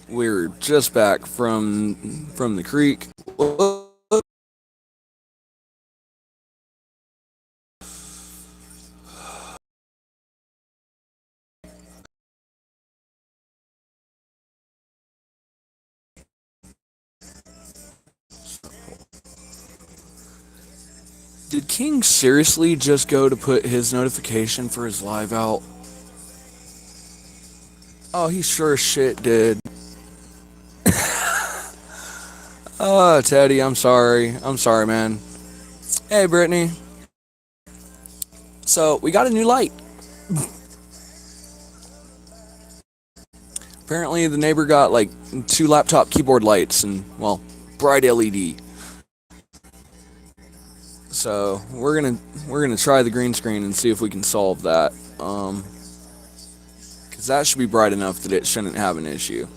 We're just back from the creek. Did King seriously just go to put his notification for his live out? Oh, he sure as shit did. Oh, Teddy, I'm sorry. I'm sorry, man. Hey, Brittany. So, we got a new light. Apparently, the neighbor got like two laptop keyboard lights and, well, bright LED. So, we're gonna try the green screen and see if we can solve that. Because that should be bright enough that it shouldn't have an issue.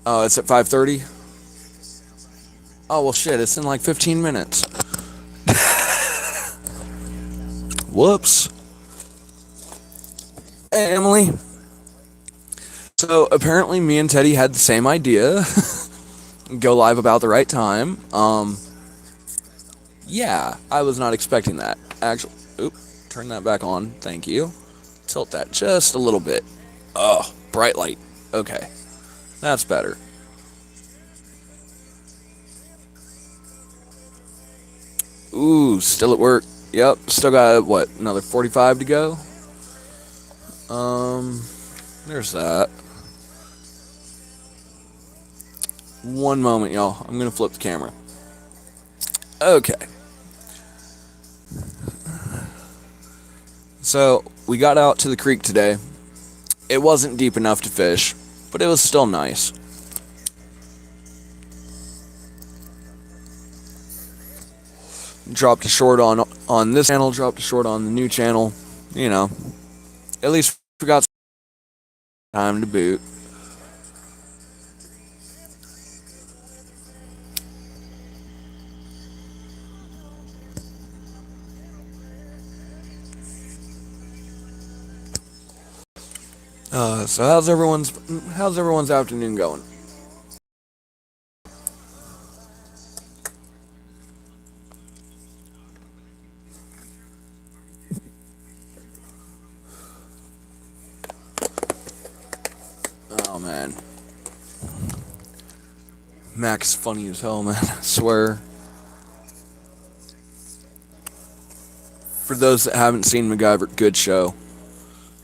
Oh, it's at 5:30. Oh well, shit! It's in like 15 minutes. Whoops. Hey, Emily. So apparently, me and Teddy had the same idea. Go live about the right time. Yeah, I was not expecting that. Actually, oop, turn that back on. Thank you. Tilt that just a little bit. Oh, bright light. Okay, that's better. Ooh, still at work. Yep, still got what, another 45 to go. Um, there's that. One moment, y'all. I'm gonna flip the camera. Okay. So, we got out to the creek today. It wasn't deep enough to fish, but it was still nice. Dropped a short on this channel, dropped a short on the new channel. You know, at least we got some time to boot. So how's everyone's afternoon going? Oh man, Mac's funny as hell, man. I swear. For those that haven't seen MacGyver, good show.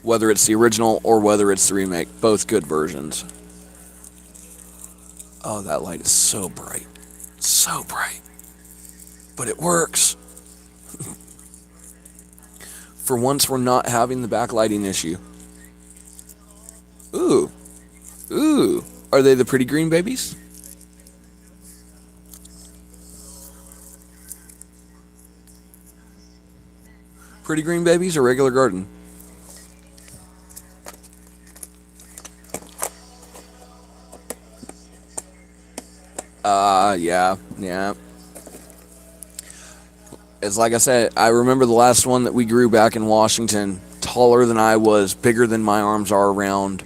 Whether it's the original or whether it's the remake, both good versions. Oh, that light is so bright. So bright. But it works. For once, we're not having the backlighting issue. Ooh. Ooh. Are they the pretty green babies? Pretty green babies or regular garden? Yeah. Yeah. It's like I said, I remember the last one that we grew back in Washington, taller than I was, bigger than my arms are around.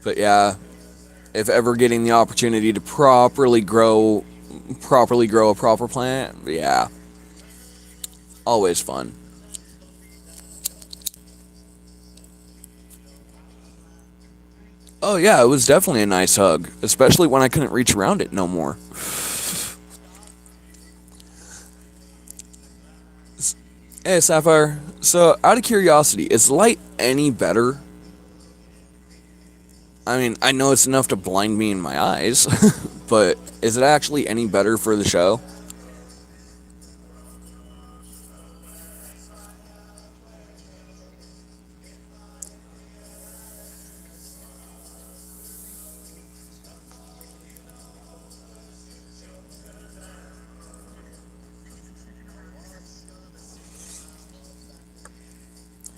But yeah, if ever getting the opportunity to properly grow a proper plant, yeah, always fun. Oh yeah, it was definitely a nice hug, especially when I couldn't reach around it no more. Hey Sapphire, so out of curiosity, is light any better? I mean, I know it's enough to blind me in my eyes, but is it actually any better for the show?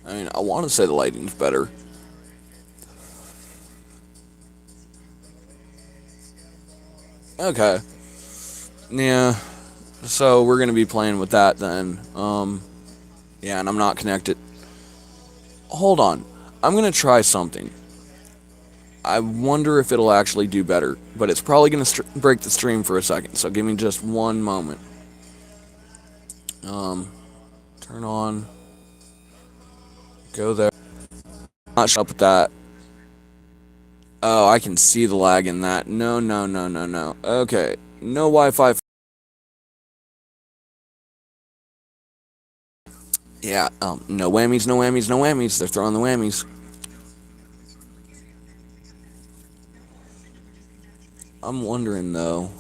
I mean, I want to say the lighting's better. Okay. Yeah. So we're gonna be playing with that then. Yeah, and I'm not connected. hold on. I'm gonna try something. I wonder if it'll actually do better, but it's probably gonna break the stream for a second. So give me just one moment. Turn on. Go there. Not sure up with that. Oh, I can see the lag in that. No. Okay. No Wi-Fi. Yeah, no whammies, no whammies, no whammies. They're throwing the whammies. I'm wondering, though.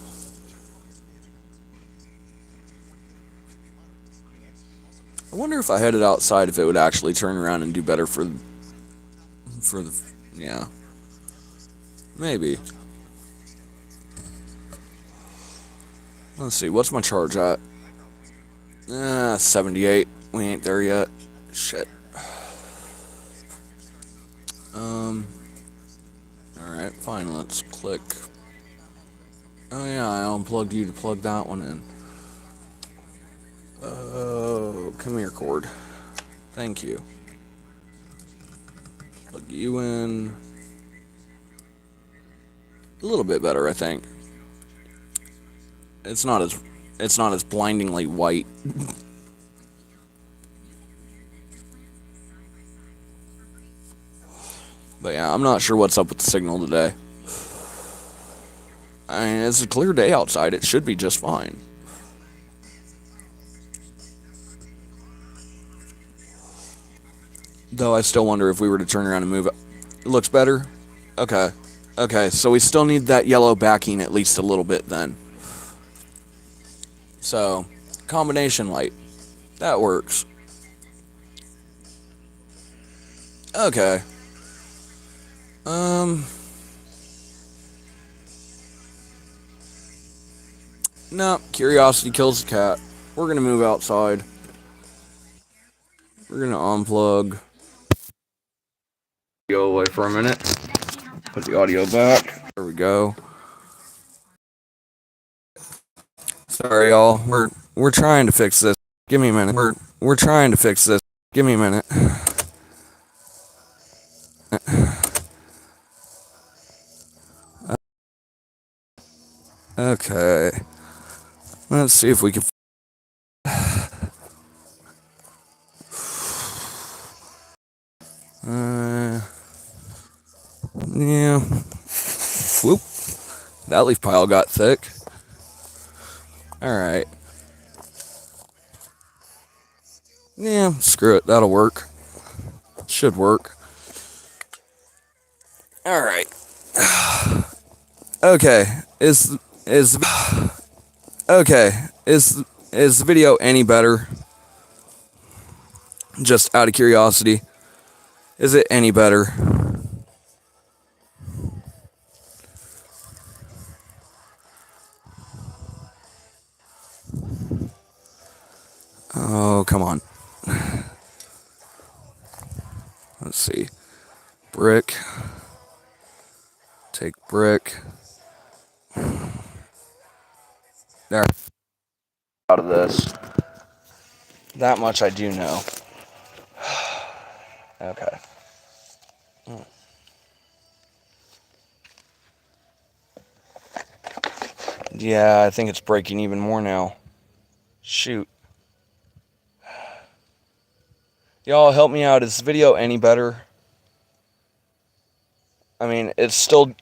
I wonder if I headed outside if it would actually turn around and do better for the... Yeah. Maybe. Let's see, what's my charge at? 78. We ain't there yet. Shit. Alright, fine, let's click. Oh yeah, I unplugged you to plug that one in. Oh, come here, cord. Thank you. Plug you in. A little bit better, I think. It's not as blindingly white. But yeah, I'm not sure what's up with the signal today. I mean, it's a clear day outside. It should be just fine. Though I still wonder if we were to turn around and move it. It looks better? Okay. Okay, so we still need that yellow backing at least a little bit then. So, combination light. That works. Okay. No, curiosity kills the cat. We're gonna move outside. We're gonna unplug. Go away for a minute. Put the audio back. There we go. Sorry, y'all. We're trying to fix this. Give me a minute. We're trying to fix this. Give me a minute. Okay. Let's see if we can. Yeah. Whoop. That leaf pile got thick. Alright. Yeah, screw it. That'll work. Should work. Alright. Okay. Is the video any better? Just out of curiosity. Is it any better? Oh, come on. Let's see. Brick. Take brick. There. Out of this. That much I do know. Okay. Yeah, I think it's breaking even more now. Shoot. Y'all help me out. Is the video any better? I mean, it's still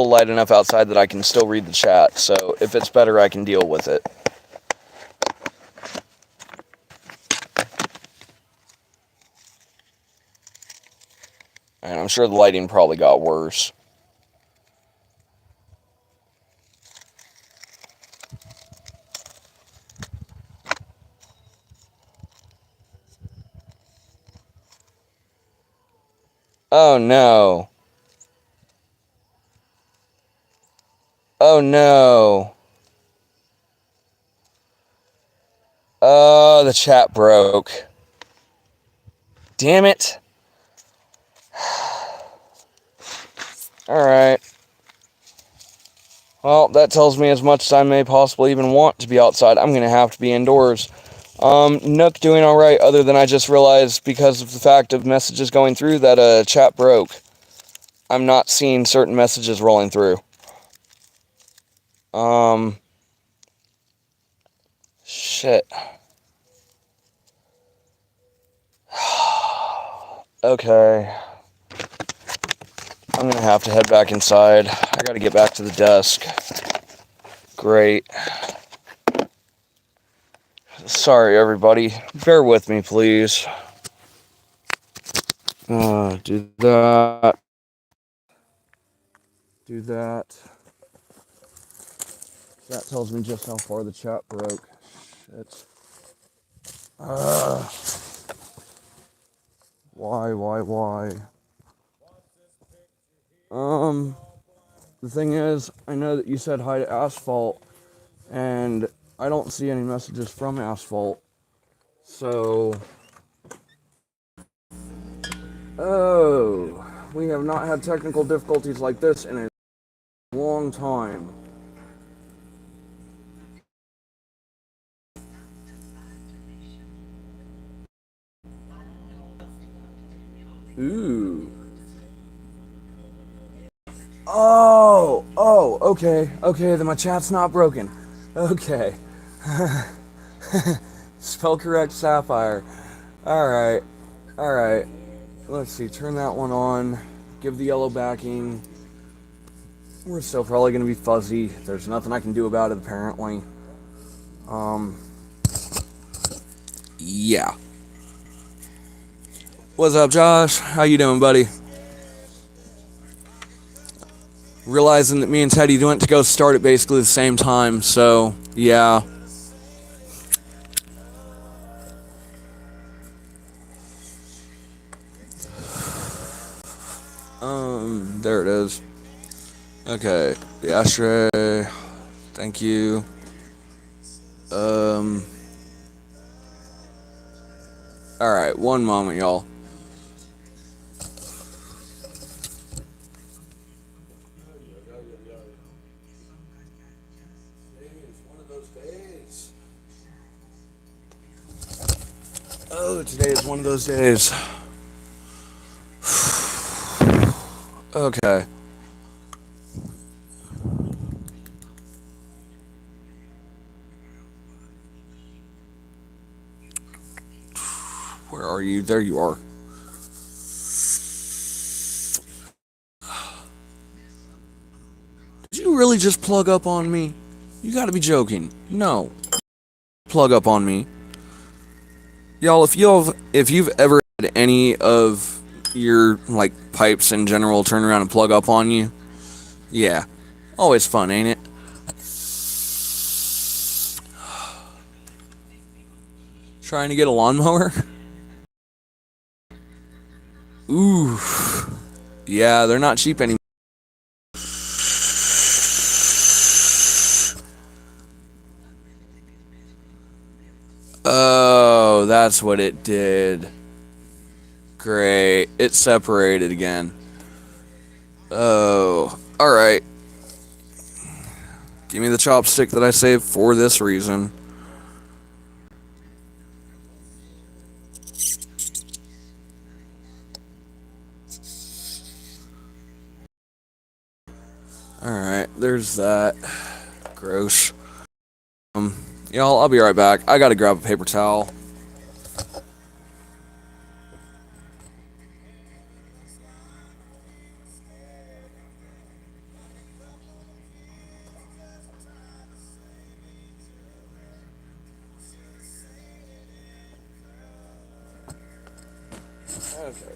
light enough outside that I can still read the chat. So if it's better, I can deal with it. And I'm sure the lighting probably got worse. Oh no. Oh no. Oh, the chat broke. Damn it. Alright. Well, that tells me as much as I may possibly even want to be outside. I'm going to have to be indoors. Nook doing alright, other than I just realized because of the fact of messages going through that chat broke. I'm not seeing certain messages rolling through. Shit. Okay. I'm gonna have to head back inside. I gotta get back to the desk. Great. Sorry, everybody. Bear with me, please. Do that. Do that. That tells me just how far the chat broke. Shit. Why? The thing is, I know that you said hi to Asphalt, and I don't see any messages from Asphalt. So... Oh, we have not had technical difficulties like this in a long time. Ooh. Okay, then my chat's not broken. Okay. Spell correct Sapphire. Alright. Let's see, turn that one on. Give the yellow backing. We're still probably gonna be fuzzy. There's nothing I can do about it, apparently. Yeah. What's up, Josh? How you doing, buddy? Realizing that me and Teddy went to go start at basically the same time, so yeah. There it is. Okay, the ashtray. Thank you. Alright, one moment, y'all. Oh, today is one of those days. Okay. Where are you? There you are. Did you really just plug up on me? You gotta be joking. No. Plug up on me. Y'all, if you've ever had any of your, like, pipes in general turn around and plug up on you, yeah. Always fun, ain't it? Trying to get a lawnmower? Ooh. Yeah, they're not cheap anymore. Oh, that's what it did. Great. It separated again. Oh. Alright. Give me the chopstick that I saved for this reason. Alright, there's that. Gross. Y'all, I'll be right back. I gotta grab a paper towel. Okay.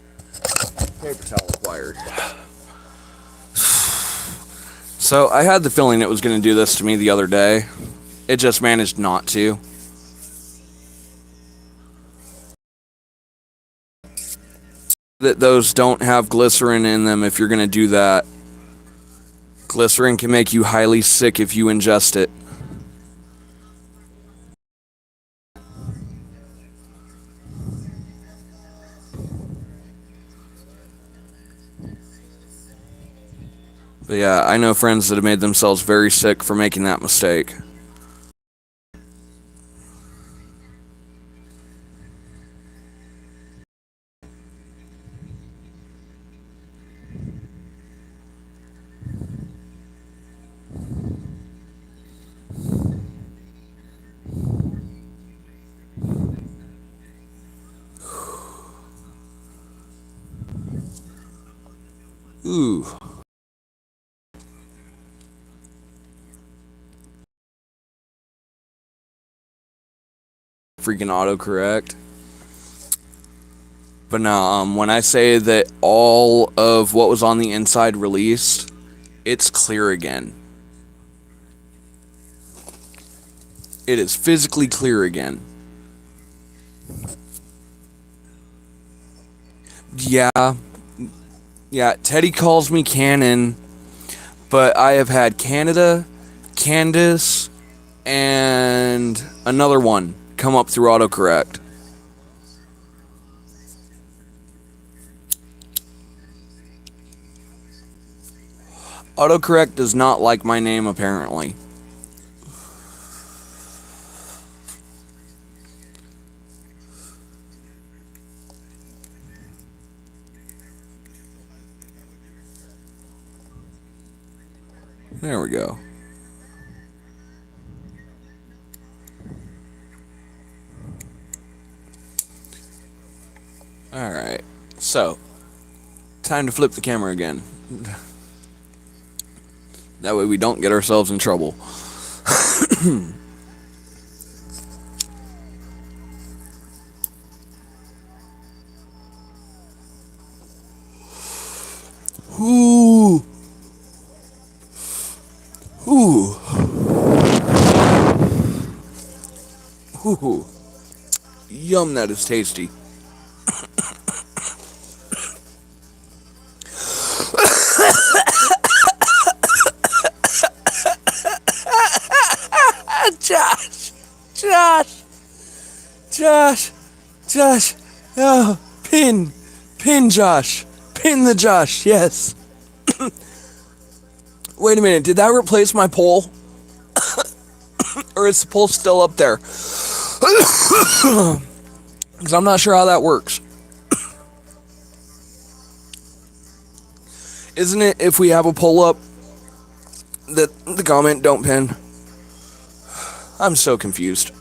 Paper towel required. So, I had the feeling it was gonna do this to me the other day. It just managed not to. That those don't have glycerin in them if you're gonna do that. Glycerin can make you highly sick if you ingest it. But yeah, I know friends that have made themselves very sick for making that mistake. Ooh. Freaking autocorrect. But no, when I say that all of what was on the inside released, it's clear again. It is physically clear again. Yeah. Yeah, Teddy calls me Canon, but I have had Canada, Candace, and another one come up through autocorrect. Autocorrect does not like my name, apparently. There we go. Alright, so, time to flip the camera again. That way we don't get ourselves in trouble. Ooh. Ooh. Ooh. Yum, that is tasty. Josh, oh, pin Josh, pin the Josh, yes. Wait a minute, did that replace my poll? Or is the poll still up there? Because I'm not sure how that works. Isn't it if we have a poll up that the comment don't pin? I'm so confused.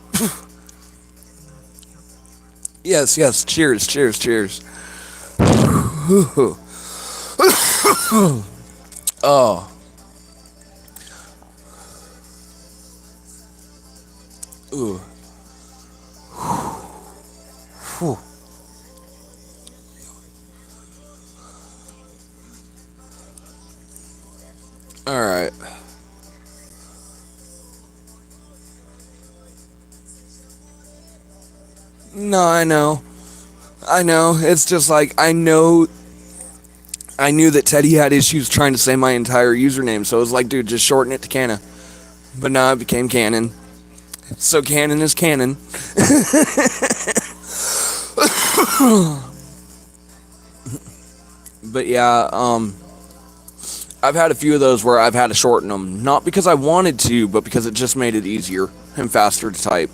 Yes, cheers. Oh. Ooh. Whew. All right. No, I know. It's just like I knew that Teddy had issues trying to say my entire username, so I was like, dude, just shorten it to Canna. But now it became Canon. So Canon is Canon. But yeah, I've had a few of those where I've had to shorten them, not because I wanted to, but because it just made it easier and faster to type.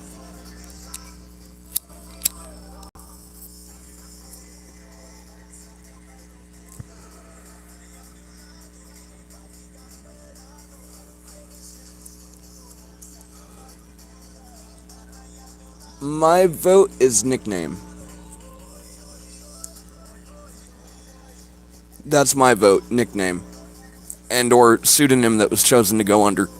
My vote is nickname. That's my vote, nickname. And or pseudonym that was chosen to go under.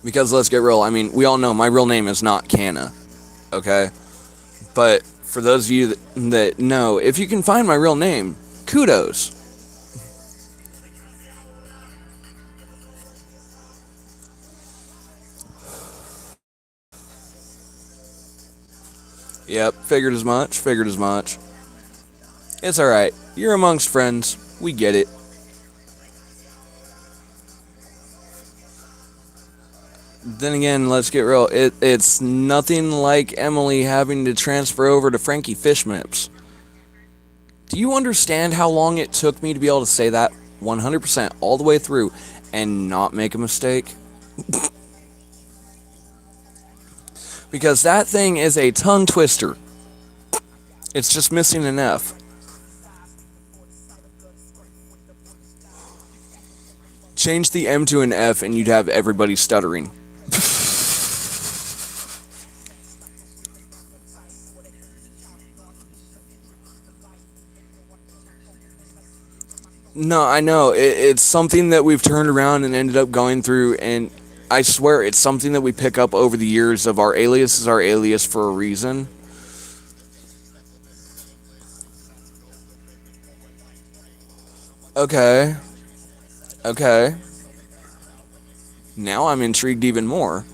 Because let's get real, I mean, we all know my real name is not Canna, okay? But for those of you that know, if you can find my real name, kudos. Yep, figured as much. It's alright. You're amongst friends. We get it. Then again, let's get real. It's nothing like Emily having to transfer over to Frankie Fishmips. Do you understand how long it took me to be able to say that 100% all the way through and not make a mistake? Because that thing is a tongue twister. It's just missing an F. Change the M to an F and you'd have everybody stuttering. No, I know. It's something that we've turned around and ended up going through, and I swear it's something that we pick up over the years of our alias is our alias for a reason. Okay, okay. Now I'm intrigued even more.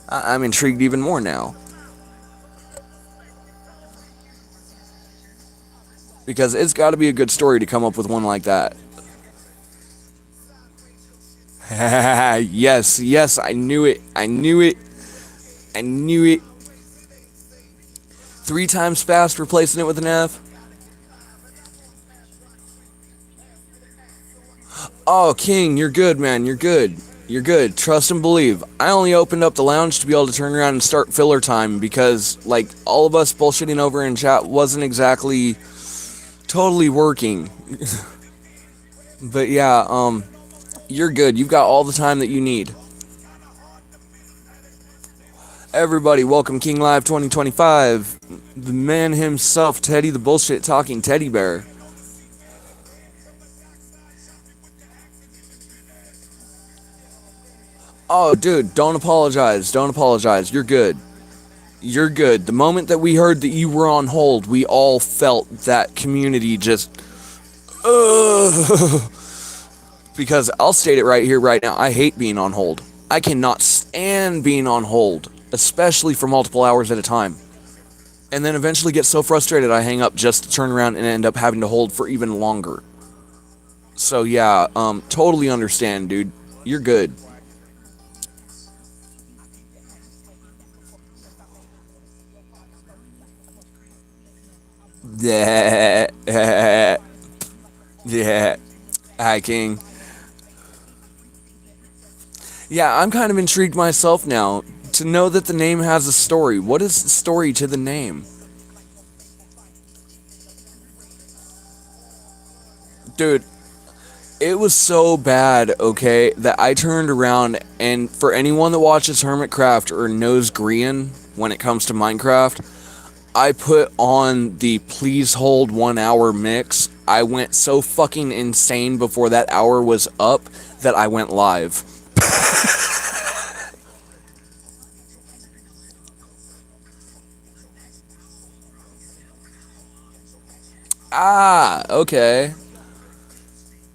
I'm intrigued even more now. Because it's got to be a good story to come up with one like that. Yes, yes, I knew it. I knew it. I knew it. Three times fast, replacing it with an F. Oh, King, you're good, man. You're good. You're good. Trust and believe. I only opened up the lounge to be able to turn around and start filler time because, like, all of us bullshitting over in chat wasn't exactly totally working. But yeah, you're good. You've got all the time that you need. Everybody, welcome King Live 2025. The man himself, Teddy the bullshit talking teddy bear. Oh, dude, don't apologize. Don't apologize. You're good. You're good. The moment that we heard that you were on hold, we all felt that community just. Ugh. Because I'll state it right here, right now. I hate being on hold. I cannot stand being on hold, especially for multiple hours at a time. And then eventually get so frustrated I hang up just to turn around and end up having to hold for even longer. So yeah, totally understand, dude. You're good. Yeah. Yeah. Hi, King. Yeah, I'm kind of intrigued myself now to know that the name has a story. What is the story to the name? Dude, it was so bad, okay, that I turned around and for anyone that watches Hermitcraft or knows Grian when it comes to Minecraft, I put on the please hold 1 hour mix. I went so fucking insane before that hour was up that I went live. Ah, okay.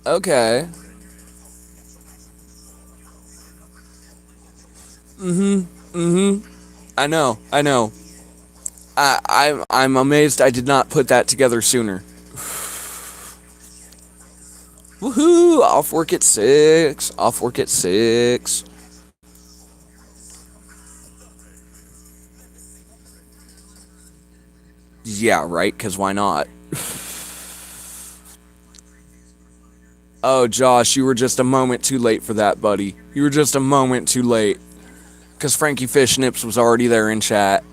Okay. I know. I know. I'm amazed I did not put that together sooner. Woohoo! Off work at 6. Off work at 6. Yeah, right, because why not? Oh, Josh, you were just a moment too late for that, buddy. You were just a moment too late. Because Frankie Fish Nips was already there in chat.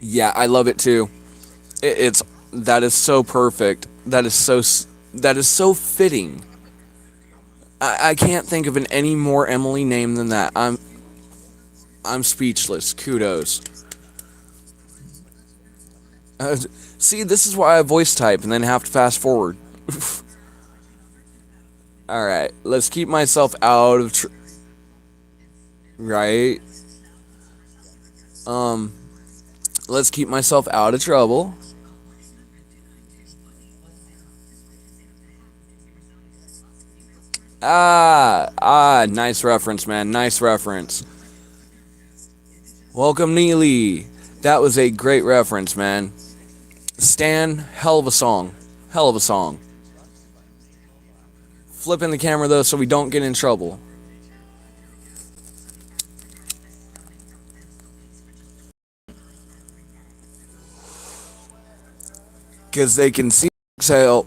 Yeah, I love it too. It's that is so perfect. That is so fitting. I can't think of an any more Emily name than that. I'm speechless. Kudos. Uh, See, this is why I voice type and then have to fast forward. All right, let's keep myself out of right. Um, let's keep myself out of trouble. Nice reference, man. Nice reference. Welcome, Neely. That was a great reference, man. Stan, hell of a song. Hell of a song. Flipping the camera though so we don't get in trouble. Because they can see us exhale,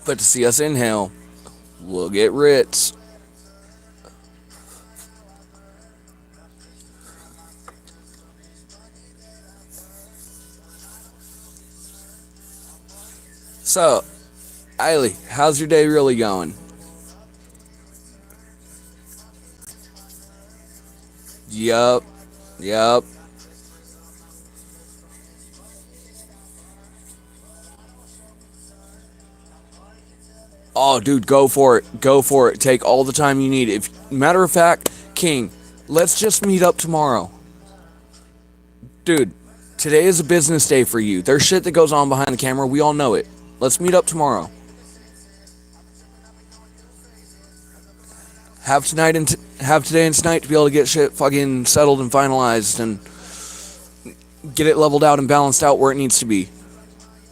but to see us inhale, we'll get Ritz. So, Eiley, how's your day really going? Yup. Yup. Oh, dude, go for it. Go for it. Take all the time you need. If matter of fact, King, let's just meet up tomorrow. Dude, today is a business day for you. There's shit that goes on behind the camera. We all know it. Let's meet up tomorrow. Have today and tonight to be able to get shit fucking settled and finalized and get it leveled out and balanced out where it needs to be.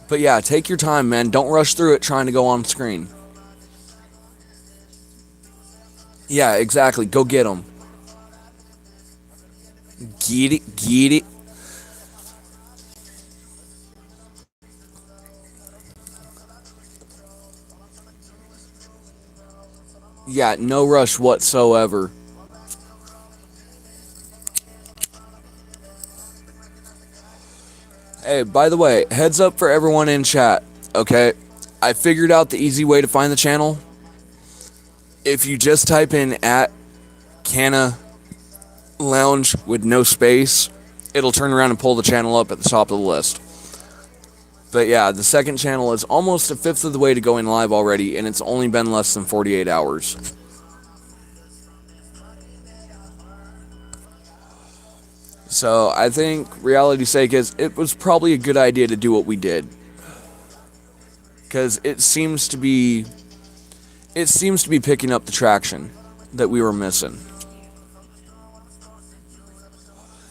But yeah, take your time, man. Don't rush through it trying to go on screen. Yeah, exactly. Go get them. Get it. Get it. Yeah, no rush whatsoever. Hey, by the way, heads up for everyone in chat, okay? I figured out the easy way to find the channel. If you just type in at Canna Lounge with no space, it'll turn around and pull the channel up at the top of the list. But yeah, the second channel is almost a fifth of the way to going live already, and it's only been less than 48 hours. So I think reality's sake is it was probably a good idea to do what we did. Because it seems to be picking up the traction that we were missing.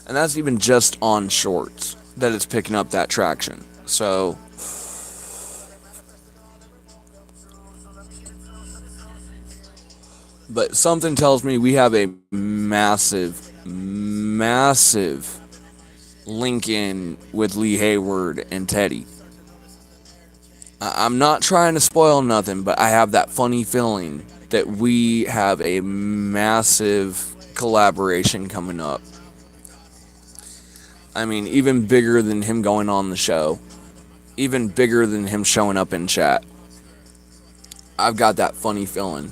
And that's even just on shorts that it's picking up that traction. So but something tells me we have a massive link in with Lee Hayward and Teddy. I'm not trying to spoil nothing, but I have that funny feeling that we have a massive collaboration coming up. I mean, even bigger than him going on the show. Even bigger than him showing up in chat. I've got that funny feeling.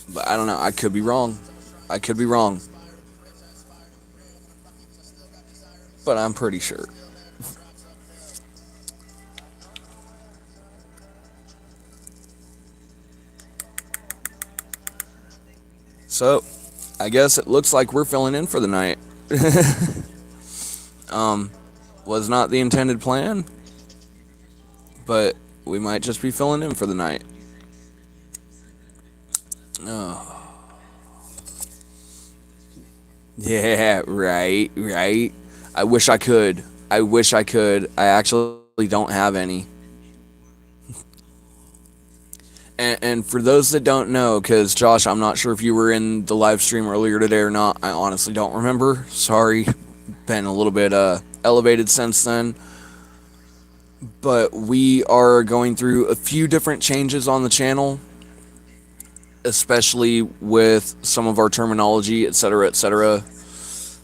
But I don't know. I could be wrong. I could be wrong. But I'm pretty sure. So, I guess it looks like we're filling in for the night. Was not the intended plan, but we might just be filling in for the night. Oh. Yeah, right. I wish I could. I actually don't have any. And for those that don't know, because Josh, I'm not sure if you were in the live stream earlier today or not. I honestly don't remember. Sorry. Been a little bit elevated since then. But we are going through a few different changes on the channel, especially with some of our terminology, etc., etc.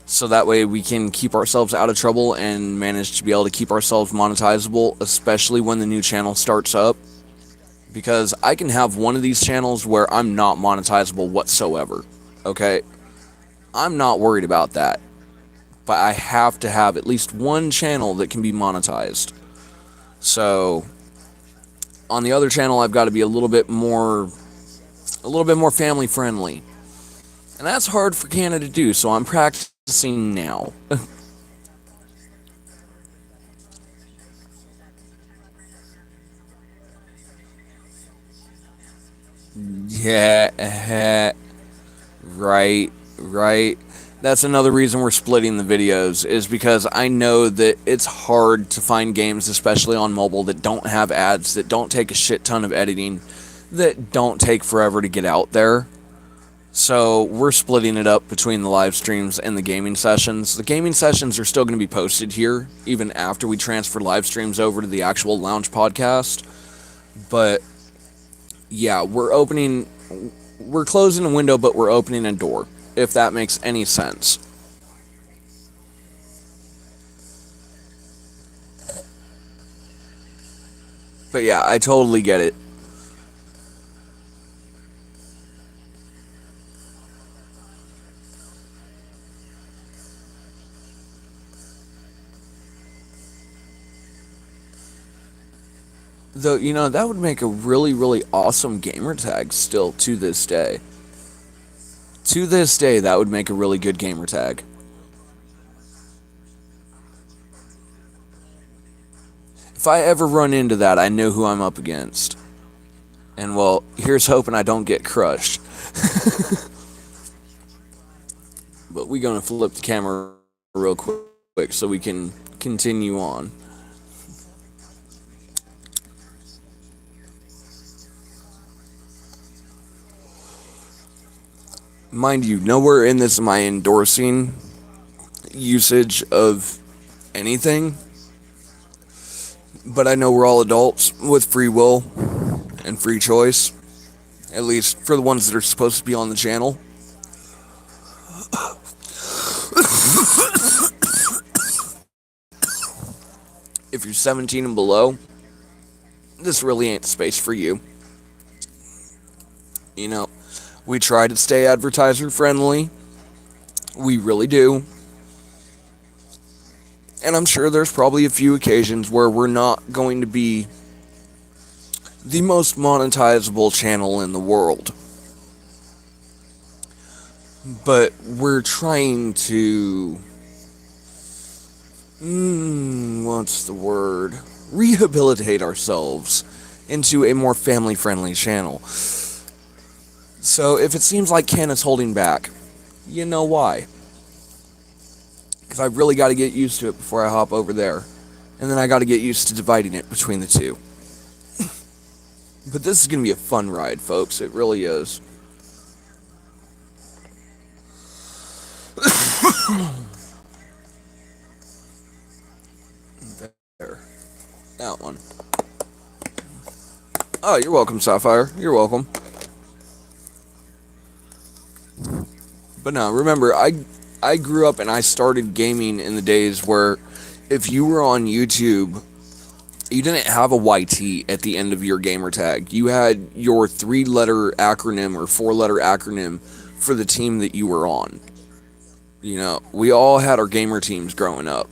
So that way we can keep ourselves out of trouble and manage to be able to keep ourselves monetizable, especially when the new channel starts up. Because I can have one of these channels where I'm not monetizable whatsoever, okay? I'm not worried about that. But I have to have at least one channel that can be monetized. So, on the other channel, I've got to be a little bit more family friendly. And that's hard for Canada to do, so I'm practicing now. Yeah, right. That's another reason we're splitting the videos, is because I know that it's hard to find games, especially on mobile, that don't have ads, that don't take a shit ton of editing, that don't take forever to get out there. So we're splitting it up between the live streams and the gaming sessions. The gaming sessions are still going to be posted here, even after we transfer live streams over to the actual Lounge podcast. But yeah, we're closing a window, but we're opening a door, if that makes any sense. But yeah, I totally get it. Though, that would make a really, really awesome gamer tag still to this day. To this day, that would make a really good gamer tag. If I ever run into that, I know who I'm up against. And well, here's hoping I don't get crushed. But we're gonna flip the camera real quick so we can continue on. Mind you, nowhere in this am I endorsing usage of anything. But I know we're all adults with free will and free choice. At least for the ones that are supposed to be on the channel. If you're 17 and below, this really ain't the space for you. We try to stay advertiser friendly. We really do. And I'm sure there's probably a few occasions where we're not going to be the most monetizable channel in the world. But we're trying to... what's the word? Rehabilitate ourselves into a more family-friendly channel. So if it seems like Ken is holding back, you know why. Because I really got to get used to it before I hop over there. And then I got to get used to dividing it between the two. But this is going to be a fun ride, folks. It really is. There. That one. Oh, you're welcome, Sapphire. You're welcome. But no, remember, I grew up and I started gaming in the days where if you were on YouTube, you didn't have a YT at the end of your gamer tag. You had your 3-letter acronym or 4-letter acronym for the team that you were on. We all had our gamer teams growing up.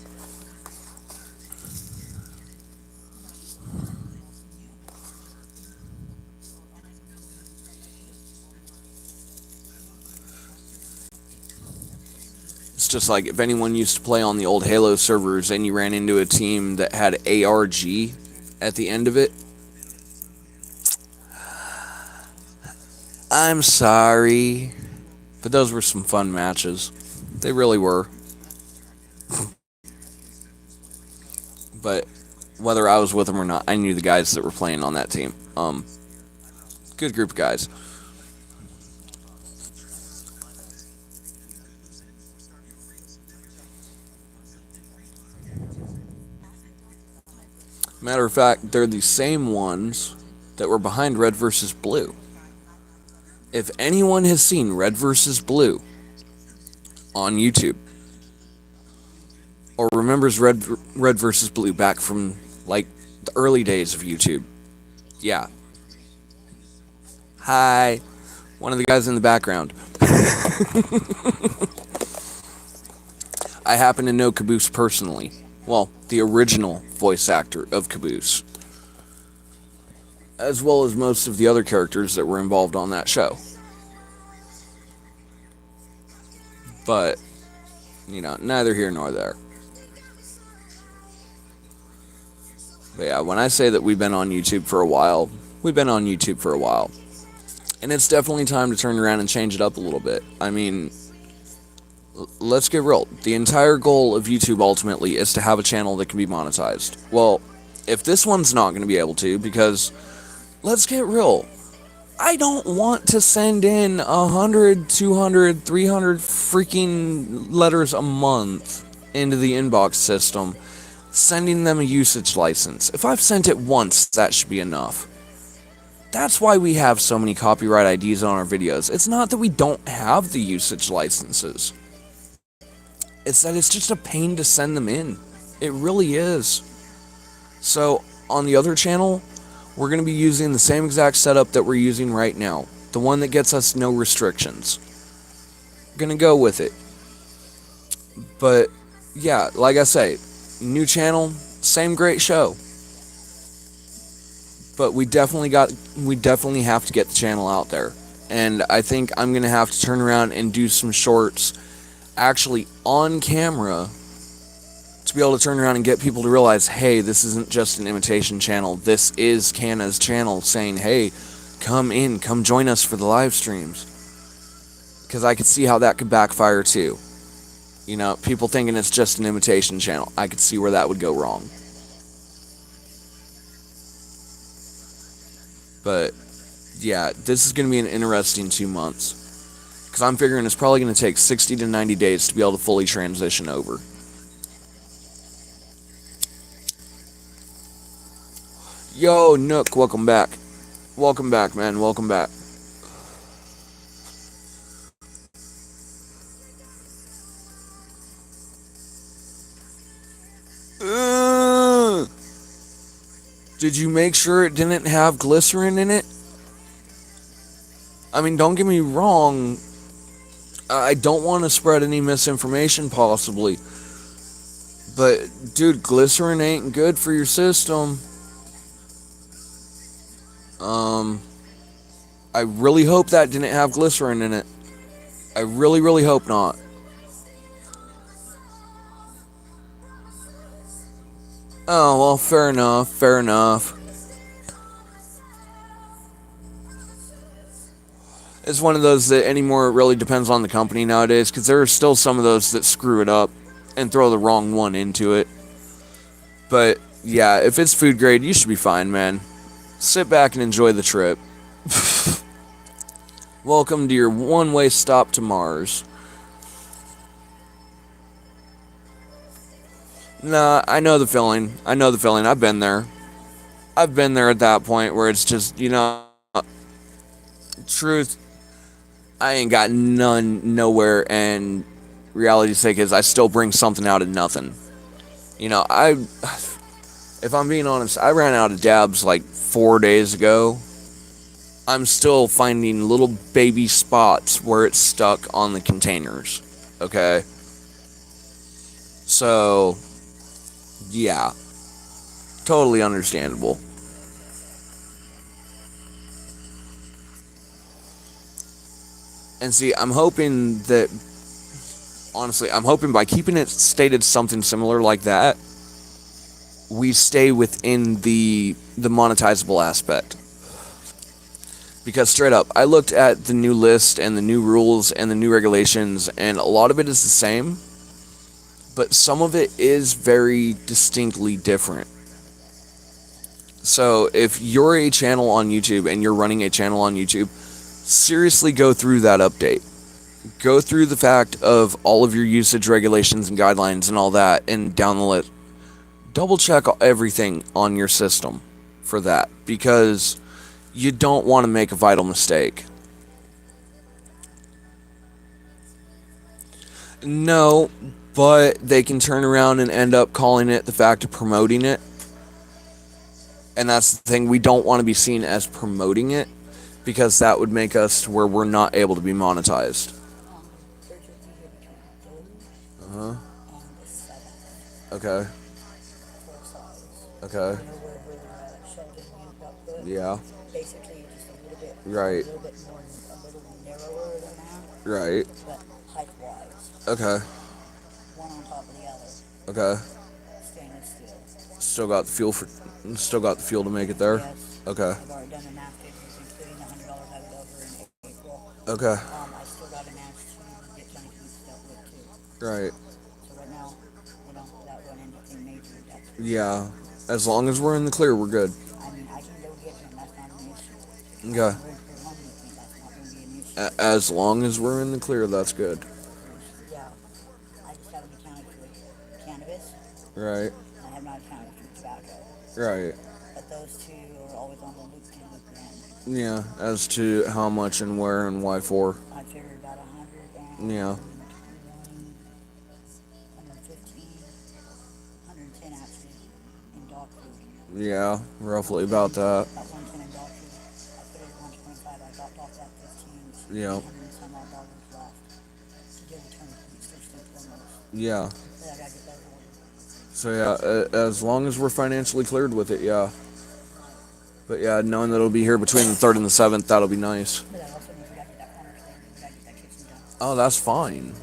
It's just like if anyone used to play on the old Halo servers and you ran into a team that had ARG at the end of it. I'm sorry. But those were some fun matches. They really were. But whether I was with them or not, I knew the guys that were playing on that team. Good group of guys. Matter of fact, they're the same ones that were behind Red vs. Blue. If anyone has seen Red vs. Blue on YouTube, or remembers Red vs. Blue back from, like, the early days of YouTube, yeah. Hi. One of the guys in the background. I happen to know Caboose personally. Well, the original voice actor of Caboose. As well as most of the other characters that were involved on that show. But, neither here nor there. But yeah, when I say that we've been on YouTube for a while, we've been on YouTube for a while. And it's definitely time to turn around and change it up a little bit. I mean, let's get real. The entire goal of YouTube ultimately is to have a channel that can be monetized. Well, if this one's not going to be able to, because let's get real. I don't want to send in 100, 200, 300 freaking letters a month into the inbox system, sending them a usage license. If I've sent it once, that should be enough. That's why we have so many copyright IDs on our videos. It's not that we don't have the usage licenses. It's that it's just a pain to send them in. It really is. So, on the other channel, We're going to be using the same exact setup that we're using right now. The one that gets us no restrictions. Gonna go with it. But yeah, like I say, new channel, same great show. But we definitely have to get the channel out there. And I think I'm gonna have to turn around and do some shorts actually on camera to be able to turn around and get people to realize, hey, this isn't just an imitation channel. This is Kanna's channel saying, hey, come join us for the live streams. Because I could see how that could backfire too. You know, people thinking it's just an imitation channel. I could see where that would go wrong. But yeah, this is going to be an interesting 2 months. Because I'm figuring it's probably going to take 60 to 90 days to be able to fully transition over. Yo, Nook, welcome back. Welcome back, man. Welcome back. Did you make sure it didn't have glycerin in it? I mean, don't get me wrong. I don't want to spread any misinformation, possibly. But, dude, glycerin ain't good for your system. I really hope that didn't have glycerin in it. I really, really hope not. Oh, well, fair enough, fair enough. It's one of those that anymore it really depends on the company nowadays, because there are still some of those that screw it up and throw the wrong one into it. But, yeah, if it's food grade, you should be fine, man. Sit back and enjoy the trip. Welcome to your one-way stop to Mars. Nah, I know the feeling. I've been there. I've been there at that point where it's just, you know, truth, I ain't got none nowhere, and reality's sake is I still bring something out of nothing. You know, if I'm being honest, I ran out of dabs like 4 days ago. I'm still finding little baby spots where it's stuck on the containers. Okay? So, yeah. Totally understandable. And see, I'm hoping that, honestly, I'm hoping by keeping it stated something similar like that, we stay within the monetizable aspect. Because straight up, I looked at the new list and the new rules and the new regulations, and a lot of it is the same, but some of it is very distinctly different. So if you're a channel on YouTube and you're running a channel on YouTube, seriously go through that update. Go through the fact of all of your usage regulations and guidelines and all that, and down the list. Double check everything on your system for that, because you don't want to make a vital mistake. No, but they can turn around and end up calling it the fact of promoting it. And that's the thing, we don't want to be seen as promoting it, because that would make us to where we're not able to be monetized. Uh-huh. Okay. Okay. Yeah. Basically, just a little bit, Right. a little bit more, a little narrower than that. Right. But height-wise. Okay. One on top of the other. Okay. Stainless steel. Still got the fuel to make it there? Yes. Okay. I've already done an after, including the $100 I was over in April. Okay. I still got an ask to get Johnny Coots dealt with too. Right. So right now, without running anything major, that's Yeah. As long as we're in the clear, we're good. I mean, I can go get him. That's not an issue. Okay. We're one with me. That's not going to be an issue. As long as we're in the clear, that's good. Yeah. I just haven't accounted for cannabis. Right. I have not accounted for tobacco. Right. But those two are always on the loop and Yeah. As to how much and where and why for. I figured about 100 and Yeah. 115, 110 actually in dog food. Yeah, roughly about that. About 110 in dog food. I put it at 125. I dropped off that 15. So Yeah. 100 and some odd dollars left to give the tournament first and foremost. Yeah. But I gotta get that ordered. So yeah, as long as we're financially cleared with it, yeah. But yeah, knowing that it'll be here between the 3rd and the 7th, that'll be nice. But that also means we gotta get that corner cleared. We gotta get that kitchen done. Oh, that's fine.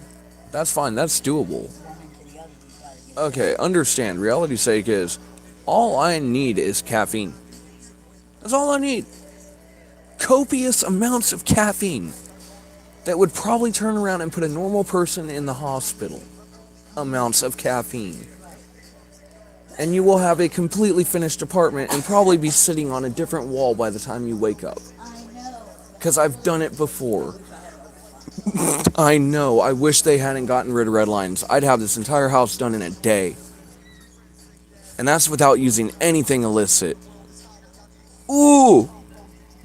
That's fine. That's doable. One into the other, we gotta get it Okay, understand. Reality's sake is, all I need is caffeine. That's all I need. Copious amounts of caffeine that would probably turn around and put a normal person in the hospital. Amounts of caffeine. And you will have a completely finished apartment and probably be sitting on a different wall by the time you wake up. I know. Because I've done it before. I know. I wish they hadn't gotten rid of red lines. I'd have this entire house done in a day. And that's without using anything illicit. Ooh!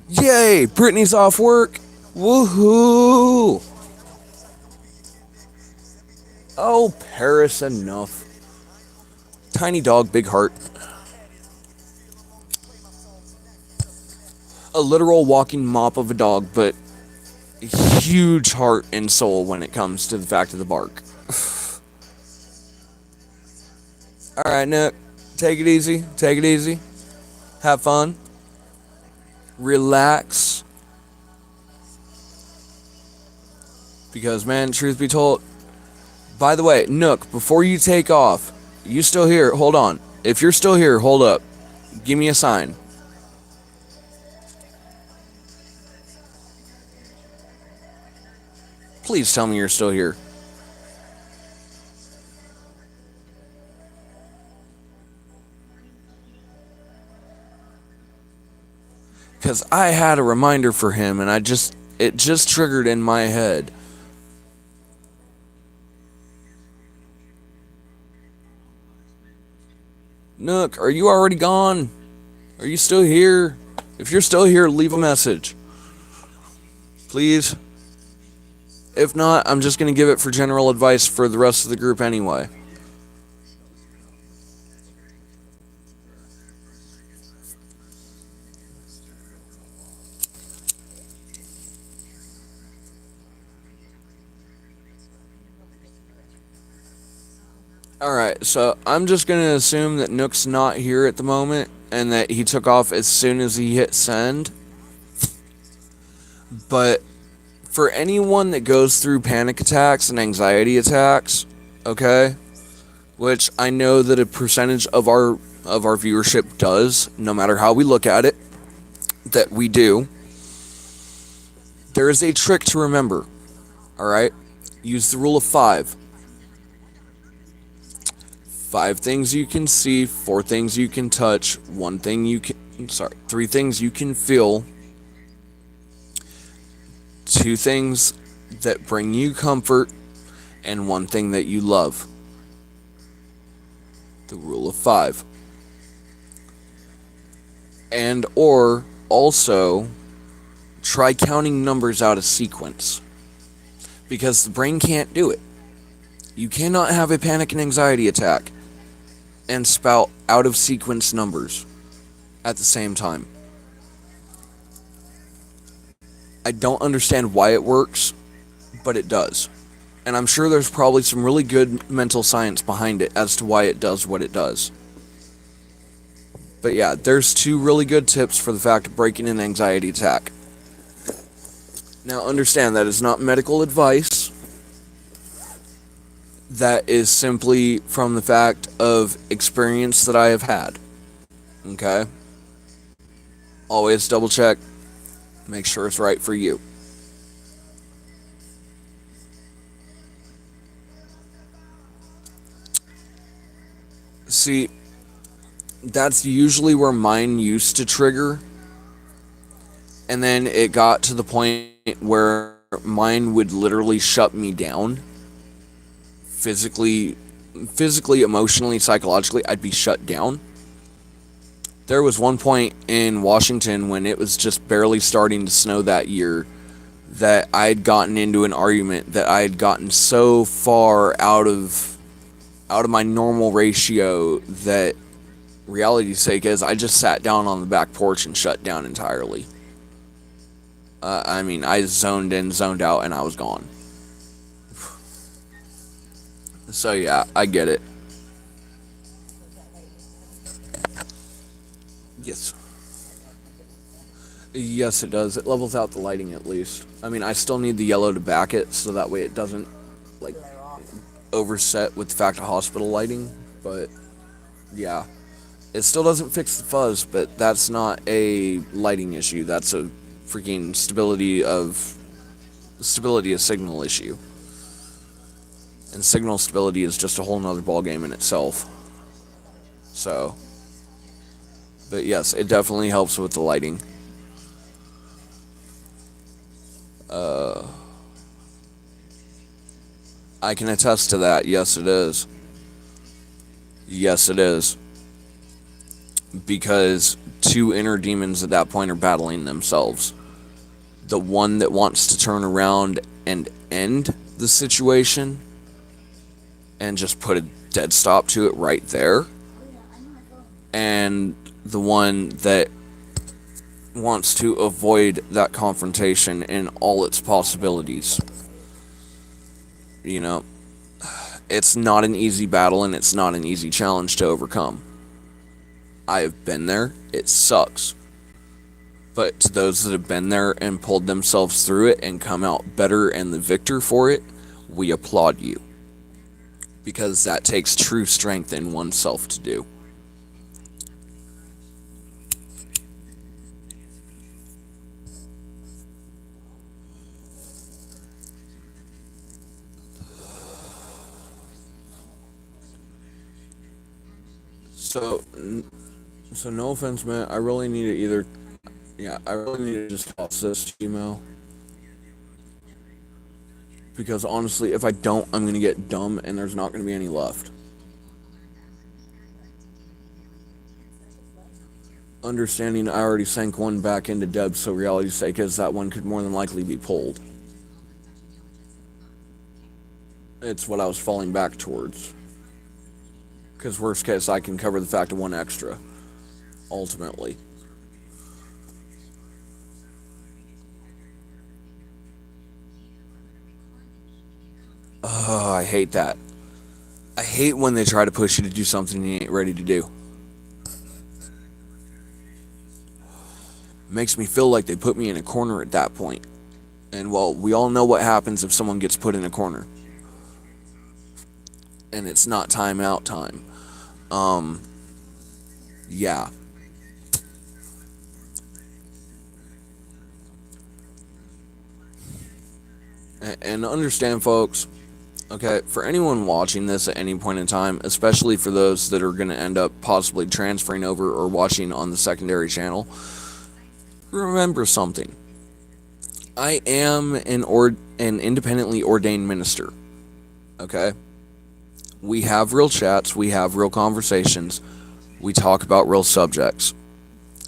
Yay! Brittany's off work. Woohoo! Oh, Paris, enough. Tiny dog, big heart. A literal walking mop of a dog, but huge heart and soul when it comes to the fact of the bark. Alright, Nick. Take it easy. Take it easy. Have fun. Relax. Because, man, truth be told... By the way, Nook, before you take off, you still here? Hold on. If you're still here, hold up. Give me a sign. Please tell me you're still here. Because I had a reminder for him and it just triggered in my head. Nook, are you already gone? Are you still here? If you're still here, leave a message. Please. If not, I'm just going to give it for general advice for the rest of the group anyway. Alright, so I'm just going to assume that Nook's not here at the moment and that he took off as soon as he hit send. But for anyone that goes through panic attacks and anxiety attacks, okay, which I know that a percentage of our viewership does, no matter how we look at it, that we do, there is a trick to remember, alright? Use the rule of 5. 5 things you can see, 4 things you can touch, 3 things you can feel, 2 things that bring you comfort, and 1 thing that you love. The rule of 5. And or also try counting numbers out of sequence. Because the brain can't do it. You cannot have a panic and anxiety attack and spout out of sequence numbers at the same time. I don't understand why it works, but it does. And I'm sure there's probably some really good mental science behind it as to why it does what it does. But yeah, there's 2 really good tips for the fact of breaking an anxiety attack. Now understand that is not medical advice. That is simply from the fact of experience that I have had. Okay? Always double check. Make sure it's right for you. See, that's usually where mine used to trigger. And then it got to the point where mine would literally shut me down. Physically, emotionally, psychologically, I'd be shut down. There was one point in Washington when it was just barely starting to snow that year that I'd gotten into an argument that I had gotten so far out of my normal ratio that reality's sake is I just sat down on the back porch and shut down entirely. I mean, I zoned in, zoned out, and I was gone. So yeah, I get it. Yes. Yes, it does. It levels out the lighting at least. I mean, I still need the yellow to back it, so that way it doesn't, like, Glare off. overset with the fact of hospital lighting. But, yeah. It still doesn't fix the fuzz, but that's not a lighting issue. That's a freaking stability of signal issue. And signal stability is just a whole nother ballgame in itself. So, but yes, it definitely helps with the lighting. I can attest to that. Yes, it is. Yes, it is. Because two inner demons at that point are battling themselves. The one that wants to turn around and end the situation and just put a dead stop to it right there. And the one that wants to avoid that confrontation in all its possibilities. You know, it's not an easy battle and it's not an easy challenge to overcome. I have been there. It sucks. But to those that have been there and pulled themselves through it and come out better and the victor for it, we applaud you. Because that takes true strength in oneself to do. So no offense, man. I really need to either... Yeah, I really need to just toss this email. Because honestly, if I don't, I'm going to get dumb and there's not going to be any left. Understanding I already sank one back into Deb, so reality's sake is that one could more than likely be pulled. It's what I was falling back towards. Because worst case, I can cover the fact of one extra. Ultimately. Oh, I hate that. I hate when they try to push you to do something you ain't ready to do. Makes me feel like they put me in a corner at that point. And well, we all know what happens if someone gets put in a corner. And it's not timeout time. Yeah. And understand, folks, okay, for anyone watching this at any point in time, especially for those that are going to end up possibly transferring over or watching on the secondary channel, remember something. I am an independently ordained minister, okay? We have real chats, we have real conversations, we talk about real subjects.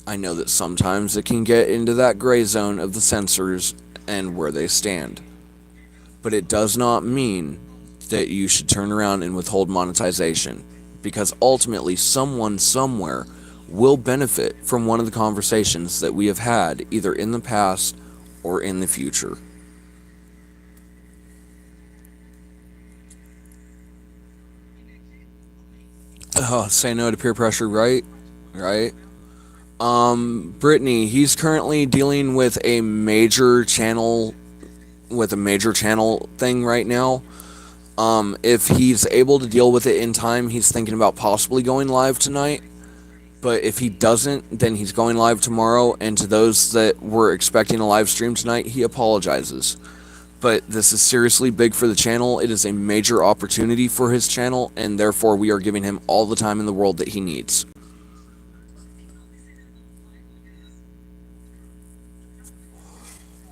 I know that sometimes it can get into that gray zone of the censors and where they stand. But it does not mean that you should turn around and withhold monetization, because ultimately someone somewhere will benefit from one of the conversations that we have had either in the past or in the future. Oh, say no to peer pressure, right? Right? Brittany, he's currently dealing with a major channel thing right now. If he's able to deal with it in time, he's thinking about possibly going live tonight. But if he doesn't, then he's going live tomorrow. And to those that were expecting a live stream tonight, he apologizes. But this is seriously big for the channel. It is a major opportunity for his channel, and therefore we are giving him all the time in the world that he needs.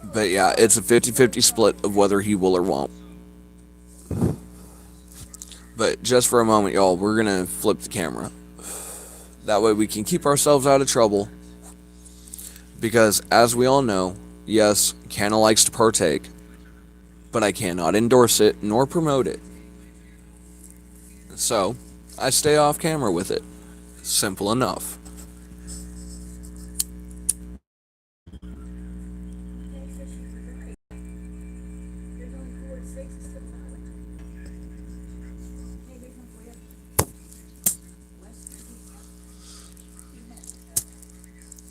But yeah, it's a 50-50 split of whether he will or won't. But just for a moment, y'all, we're going to flip the camera. That way we can keep ourselves out of trouble. Because, as we all know, yes, Canna likes to partake. But I cannot endorse it, nor promote it. So, I stay off camera with it. Simple enough.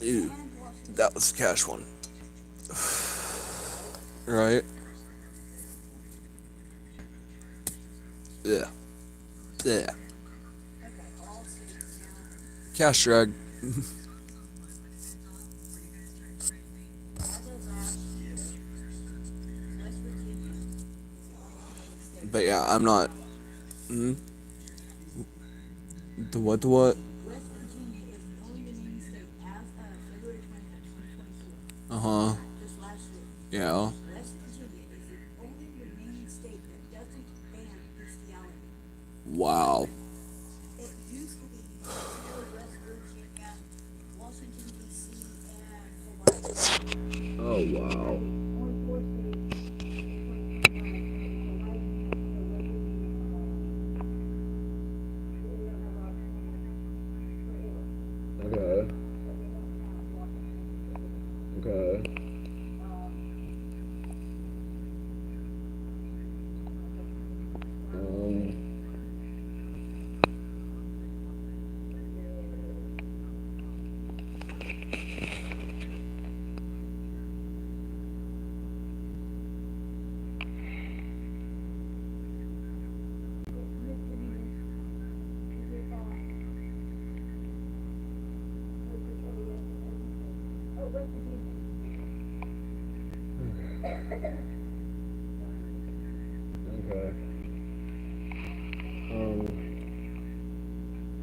Ew, that was the cash one. Right? Yeah. Yeah. Cash drag. But yeah, I'm not. Hmm? The what? The what? West Virginia is the only remaining state as of February 20th, 2024. Uh huh. Just last year. Yeah. West Virginia is the only remaining state that doesn't ban bestiality. Wow. It used to be West Virginia, Washington, D.C., and Hawaii. Oh wow. Only four states. Okay. Okay.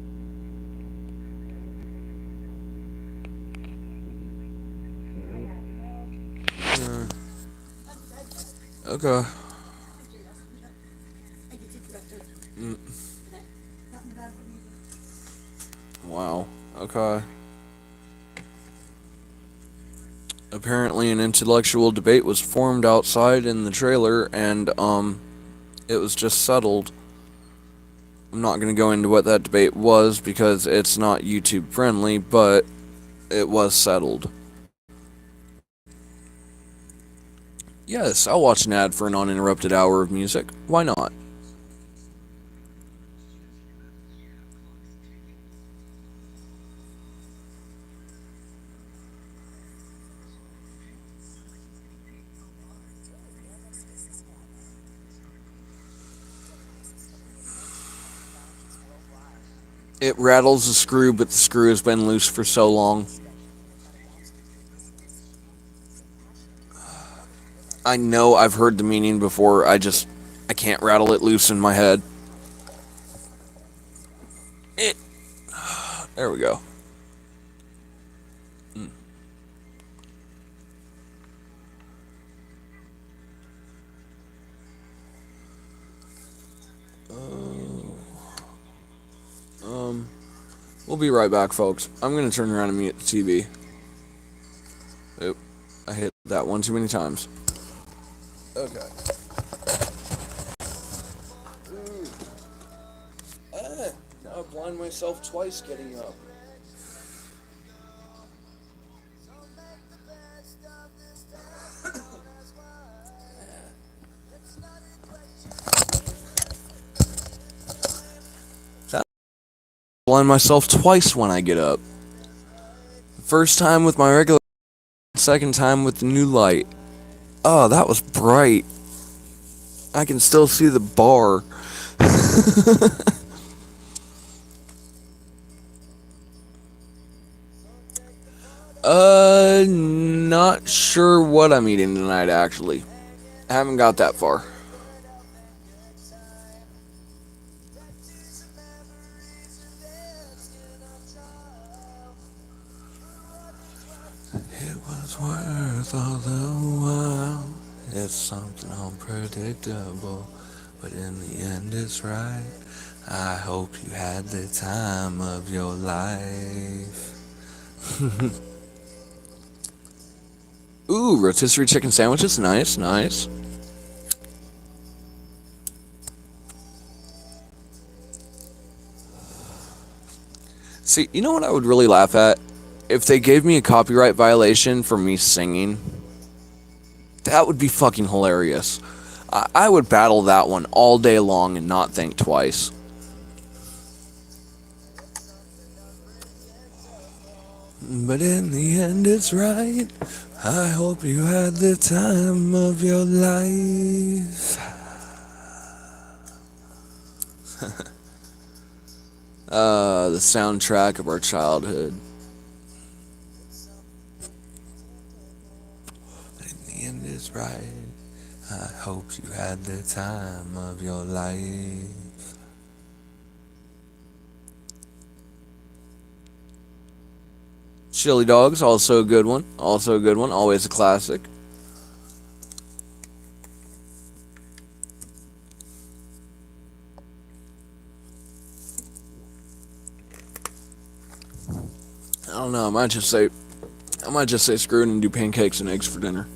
Okay. Okay. Wow. Okay. Apparently, an intellectual debate was formed outside in the trailer, and it was just settled. I'm not going to go into what that debate was because it's not YouTube friendly, but it was settled. Yes, I'll watch an ad for an uninterrupted hour of music. Why not? It rattles the screw, but the screw has been loose for so long. I know I've heard the meaning before, I can't rattle it loose in my head. It. There we go. We'll be right back, folks. I'm gonna turn around and mute the TV. Oop, I hit that one too many times. Okay. Now I blind myself twice getting up. Blind myself twice when I get up. First time with my regular, second time with the new light. Oh, that was bright. I can still see the bar. Not sure what I'm eating tonight, actually. I haven't got that far. It was worth all the while. It's something unpredictable, but in the end it's right. I hope you had the time of your life. Ooh, rotisserie chicken sandwiches. Nice, nice. See, you know what I would really laugh at? If they gave me a copyright violation for me singing. That would be fucking hilarious. I would battle that one all day long and not think twice. But in the end, it's right. I hope you had the time of your life. The soundtrack of our childhood. In the end, it's right. I hope you had the time of your life. Chili Dogs, also a good one. Also a good one. Always a classic. I don't know. I might just say screw it and do pancakes and eggs for dinner.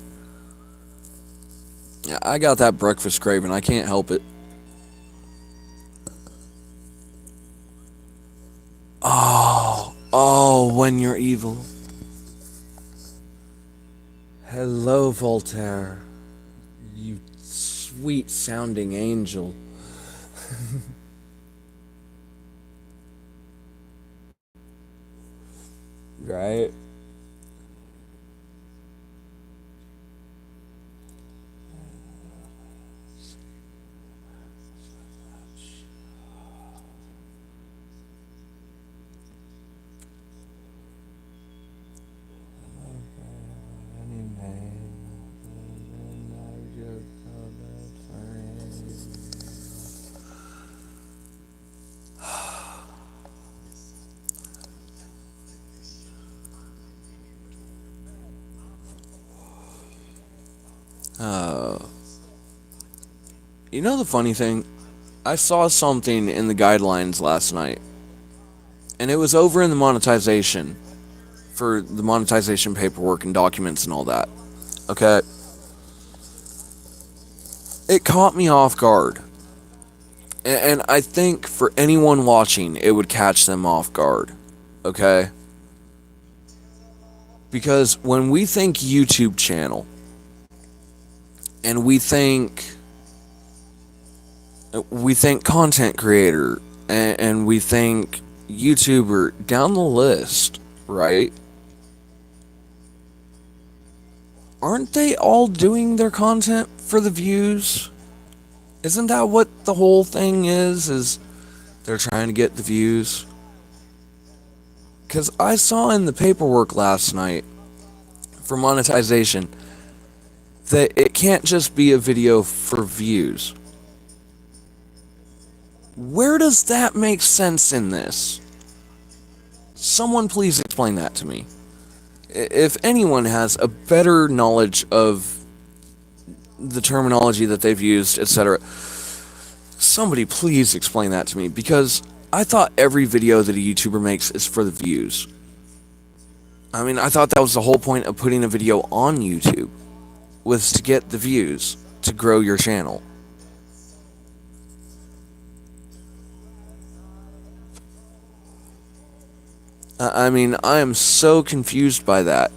Yeah, I got that breakfast craving. I can't help it. Oh, when you're evil. Hello, Voltaire. You sweet sounding angel. Right? You know the funny thing? I saw something in the guidelines last night, and it was over in the monetization, for the monetization paperwork and documents and all that. Okay? It caught me off guard. And I think for anyone watching, it would catch them off guard. Okay? Because when we think YouTube channel, and we think content creator, and we think YouTuber down the list, right? Aren't they all doing their content for the views? Isn't that what the whole thing is they're trying to get the views? Because I saw in the paperwork last night for monetization that it can't just be a video for views. Where does that make sense in this? Someone please explain that to me. If anyone has a better knowledge of the terminology that they've used, etc., somebody please explain that to me, because I thought every video that a YouTuber makes is for the views. I mean, I thought that was the whole point of putting a video on YouTube, was to get the views, to grow your channel. I mean, I am so confused by that,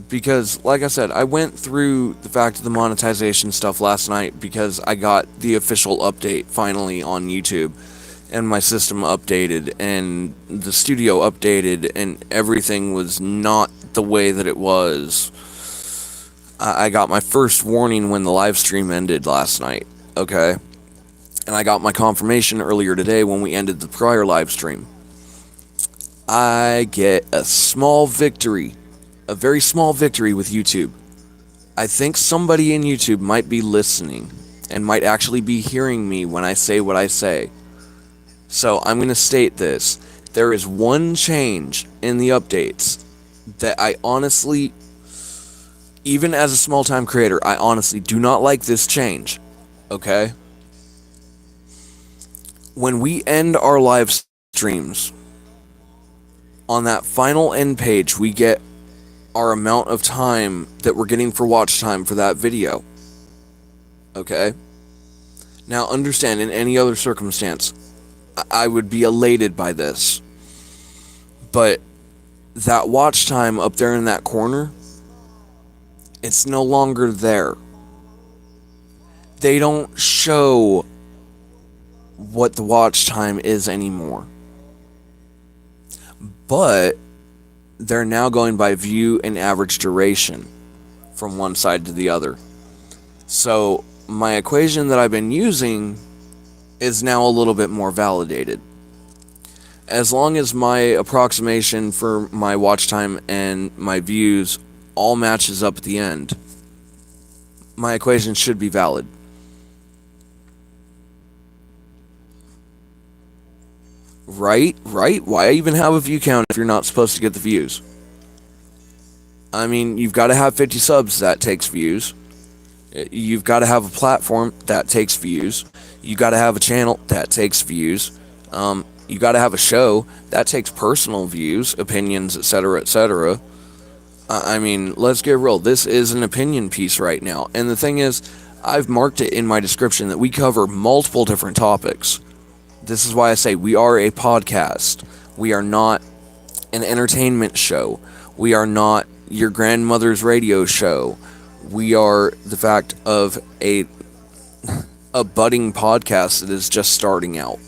because, like I said, I went through the fact of the monetization stuff last night because I got the official update finally on YouTube, and my system updated, and the studio updated, and everything was not the way that it was. I got my first warning when the live stream ended last night, okay? And I got my confirmation earlier today when we ended the prior live stream. I get a small victory, a very small victory with YouTube. I think somebody in YouTube might be listening and might actually be hearing me when I say what I say. So I'm going to state this. There is one change in the updates that I honestly, even as a small-time creator, I honestly do not like this change. Okay? When we end our live streams, on that final end page, we get our amount of time that we're getting for watch time for that video. Okay? Now, understand, in any other circumstance, I would be elated by this. But that watch time up there in that corner, it's no longer there. They don't show what the watch time is anymore. But they're now going by view and average duration from one side to the other. So my equation that I've been using is now a little bit more validated. As long as my approximation for my watch time and my views all matches up at the end, my equation should be valid. Right? Why even have a view count if you're not supposed to get the views? I mean, you've got to have 50 subs, that takes views. You've got to have a platform, that takes views. You got to have a channel, that takes views. You got to have a show, that takes personal views, opinions, etc., etc. I mean, let's get real. This is an opinion piece right now. And the thing is, I've marked it in my description that we cover multiple different topics. This is why I say we are a podcast. We are not an entertainment show. We are not your grandmother's radio show. We are the fact of a budding podcast that is just starting out.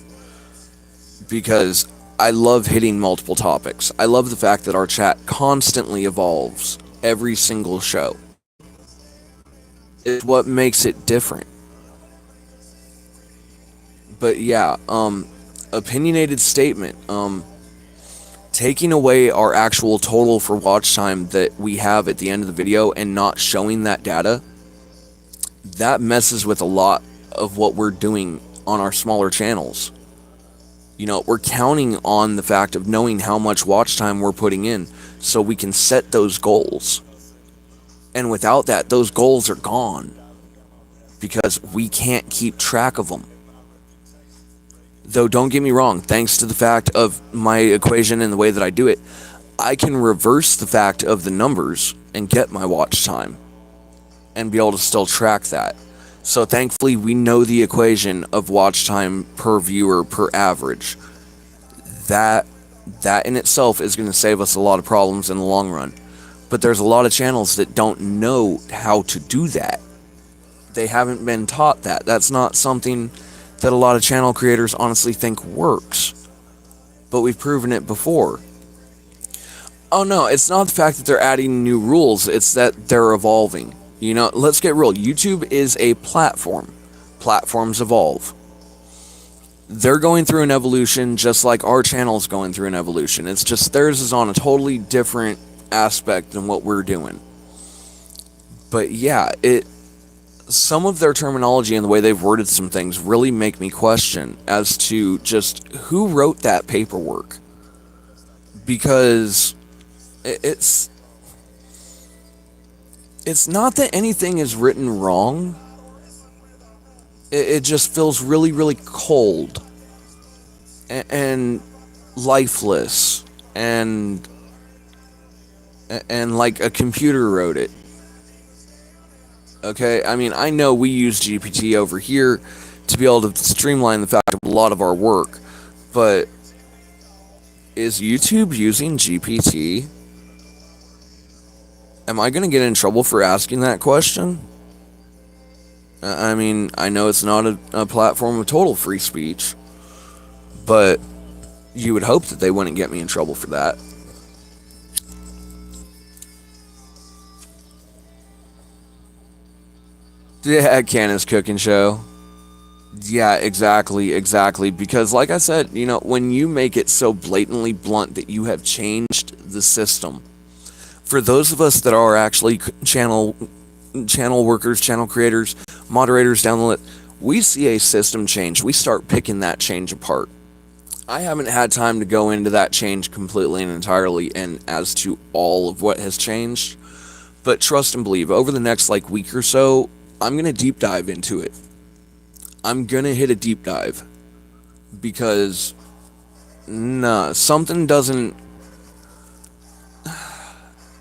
Because I love hitting multiple topics. I love the fact that our chat constantly evolves every single show. It's what makes it different. But yeah, opinionated statement. Taking away our actual total for watch time that we have at the end of the video and not showing that data, that messes with a lot of what we're doing on our smaller channels. You know, we're counting on the fact of knowing how much watch time we're putting in so we can set those goals. And without that, those goals are gone because we can't keep track of them. Though don't get me wrong, thanks to the fact of my equation and the way that I do it, I can reverse the fact of the numbers and get my watch time and be able to still track that. So thankfully we know the equation of watch time per viewer per average. That in itself is going to save us a lot of problems in the long run. But there's a lot of channels that don't know how to do that. They haven't been taught that. That's not something that a lot of channel creators honestly think works. But we've proven it before. Oh no, it's not the fact that they're adding new rules, it's that they're evolving. You know, let's get real. YouTube is a platform. Platforms evolve. They're going through an evolution just like our channel's going through an evolution. It's just theirs is on a totally different aspect than what we're doing. But yeah, some of their terminology and the way they've worded some things really make me question as to just who wrote that paperwork. Because it's not that anything is written wrong. It just feels really, really cold and lifeless and like a computer wrote it. Okay, I mean, I know we use GPT over here to be able to streamline the fact of a lot of our work, but is YouTube using GPT? Am I going to get in trouble for asking that question? I mean, I know it's not a platform of total free speech, but you would hope that they wouldn't get me in trouble for that. Yeah, Canna's cooking show. Yeah, exactly. Because like I said, you know, when you make it so blatantly blunt that you have changed the system, for those of us that are actually channel workers, channel creators, moderators down the list, we see a system change. We start picking that change apart. I haven't had time to go into that change completely and entirely and as to all of what has changed. But trust and believe, over the next week or so, I'm going to deep dive into it. I'm going to hit a deep dive. Because, something doesn't...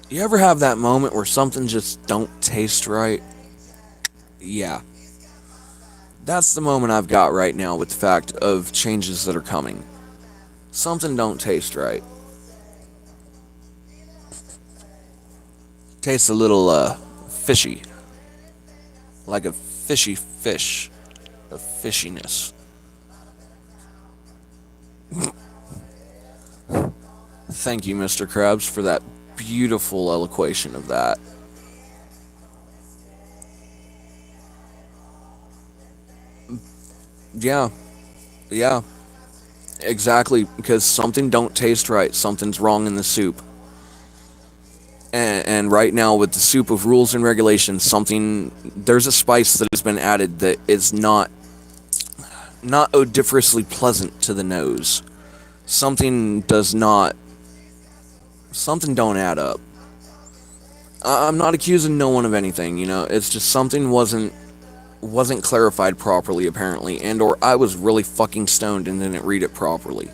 You ever have that moment where something just don't taste right? Yeah. That's the moment I've got right now with the fact of changes that are coming. Something don't taste right. Tastes a little fishy, like a fishy fish, of fishiness. Thank you, Mr. Krabs, for that beautiful elocution of that. Yeah, yeah, exactly. Because something don't taste right. Something's wrong in the soup. And right now, with the soup of rules and regulations, there's a spice that has been added that is not odoriferously pleasant to the nose. Something does not. Something don't add up. I'm not accusing no one of anything. It's just something wasn't clarified properly apparently, and or I was really fucking stoned and didn't read it properly.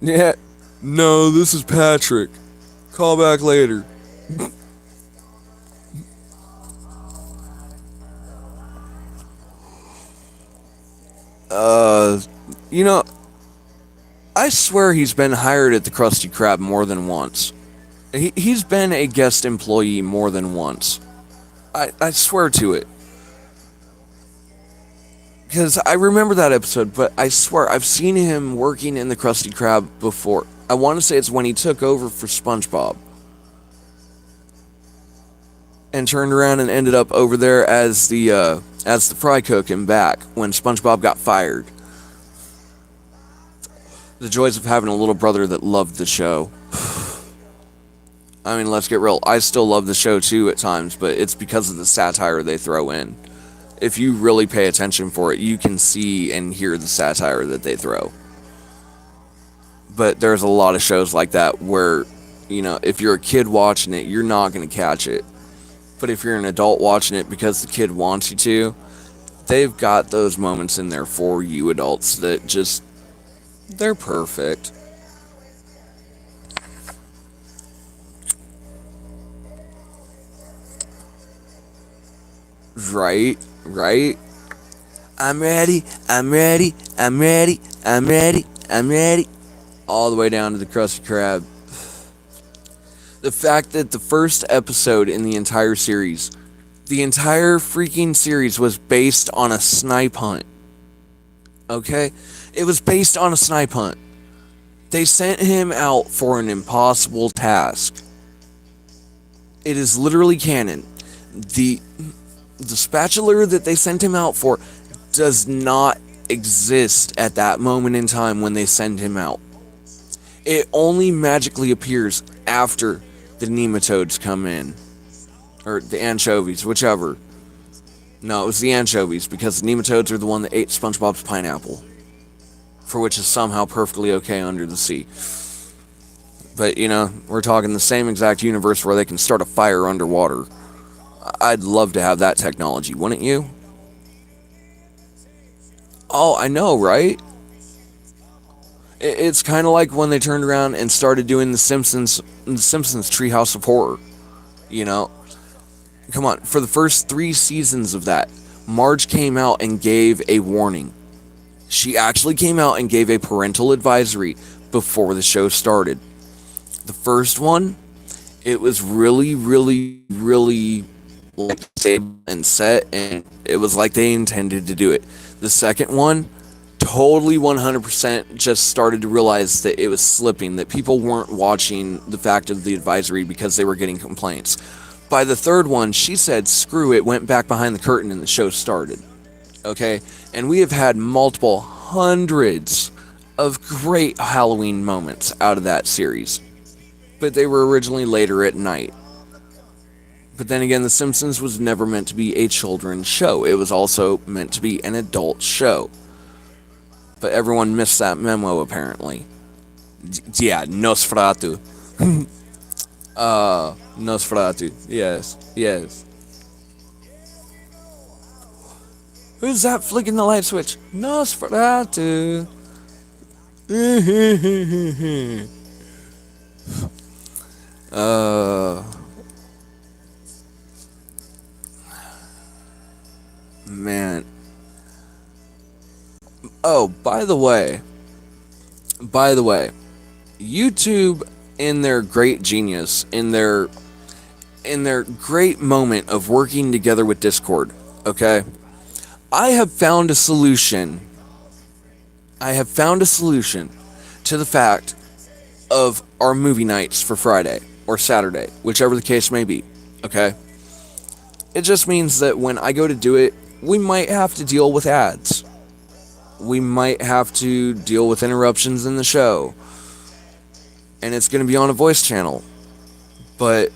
Yeah. No, this is Patrick. Call back later. Uh, you know, I swear he's been hired at the Krusty Krab more than once. He's been a guest employee more than once. I swear to it. Because I remember that episode, but I swear I've seen him working in the Krusty Krab before. I want to say it's when he took over for SpongeBob. And turned around and ended up over there as the fry cook and back when SpongeBob got fired. The joys of having a little brother that loved the show. I mean, let's get real. I still love the show too at times, but it's because of the satire they throw in. If you really pay attention for it, you can see and hear the satire that they throw. But there's a lot of shows like that where, if you're a kid watching it, you're not going to catch it. But if you're an adult watching it because the kid wants you to, they've got those moments in there for you adults that just, they're perfect. Right, right. I'm ready, I'm ready, I'm ready, I'm ready, I'm ready. All the way down to the Krusty Krab. The fact that the first episode in the entire freaking series was based on a snipe hunt. Okay? It was based on a snipe hunt. They sent him out for an impossible task. It is literally canon. The spatula that they sent him out for does not exist at that moment in time when they send him out. It only magically appears after the nematodes come in. Or the anchovies, whichever. No, it was the anchovies, because the nematodes are the one that ate SpongeBob's pineapple. For which is somehow perfectly okay under the sea. But, we're talking the same exact universe where they can start a fire underwater. I'd love to have that technology, wouldn't you? Oh, I know, right? It's kind of like when they turned around and started doing the Simpsons Treehouse of Horror. Come on, for the first 3 seasons of that, Marge came out and gave a warning. She actually came out and gave a parental advisory before the show started. The first one, it was really, really, really stable and set, and it was like they intended to do it. The second one, totally 100% just started to realize that it was slipping, that people weren't watching the fact of the advisory because they were getting complaints. By the third one, she said, screw it, went back behind the curtain, and the show started. Okay? And we have had multiple hundreds of great Halloween moments out of that series. But they were originally later at night. But then again, The Simpsons was never meant to be a children's show. It was also meant to be an adult show. But everyone missed that memo, apparently. Yeah, Nosferatu. Nosferatu. Yes, yes. Who's that flicking the light switch? Nosferatu. Man. Oh, by the way, YouTube, in their great genius, in their great moment of working together with Discord, okay? I have found a solution. I have found a solution to the fact of our movie nights for Friday or Saturday, whichever the case may be, okay? It just means that when I go to do it, we might have to deal with ads. We might have to deal with interruptions in the show. And it's going to be on a voice channel. But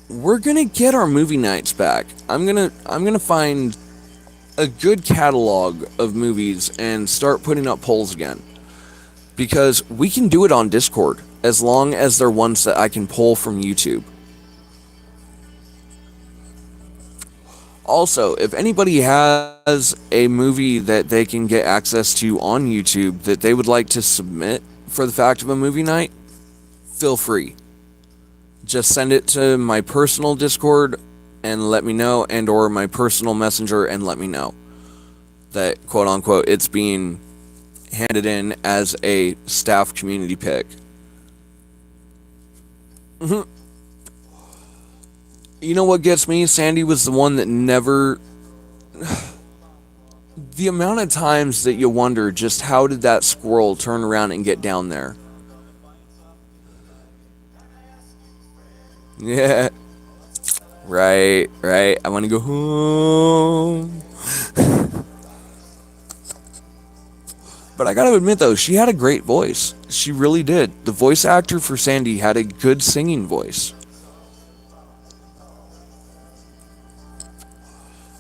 we're going to get our movie nights back. I'm going to find a good catalog of movies and start putting up polls again. Because we can do it on Discord as long as they're ones that I can pull from YouTube. Also, if anybody has a movie that they can get access to on YouTube that they would like to submit for the fact of a movie night, feel free. Just send it to my personal Discord and let me know, and or my personal messenger and let me know that, quote unquote, it's being handed in as a staff community pick. You know what gets me? Sandy was the one that never... The amount of times that you wonder just how did that squirrel turn around and get down there? Yeah. Right. I want to go home. But I gotta admit though, she had a great voice. She really did. The voice actor for Sandy had a good singing voice.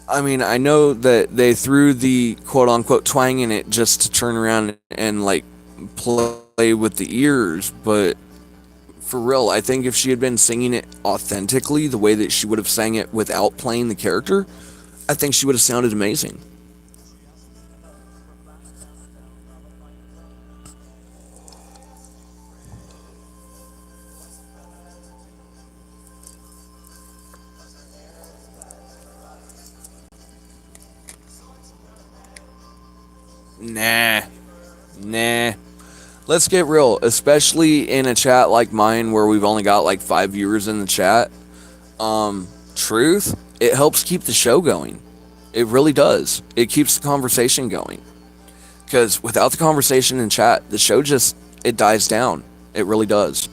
I mean, I know that they threw the quote-unquote twang in it just to turn around and, like, play with the ears, but for real, I think if she had been singing it authentically, the way that she would have sang it without playing the character, I think she would have sounded amazing. Nah. Let's get real, especially in a chat like mine where we've only got like 5 viewers in the chat. Truth, it helps keep the show going. It really does. It keeps the conversation going. Because without the conversation in chat, the show just, it dies down. It really does.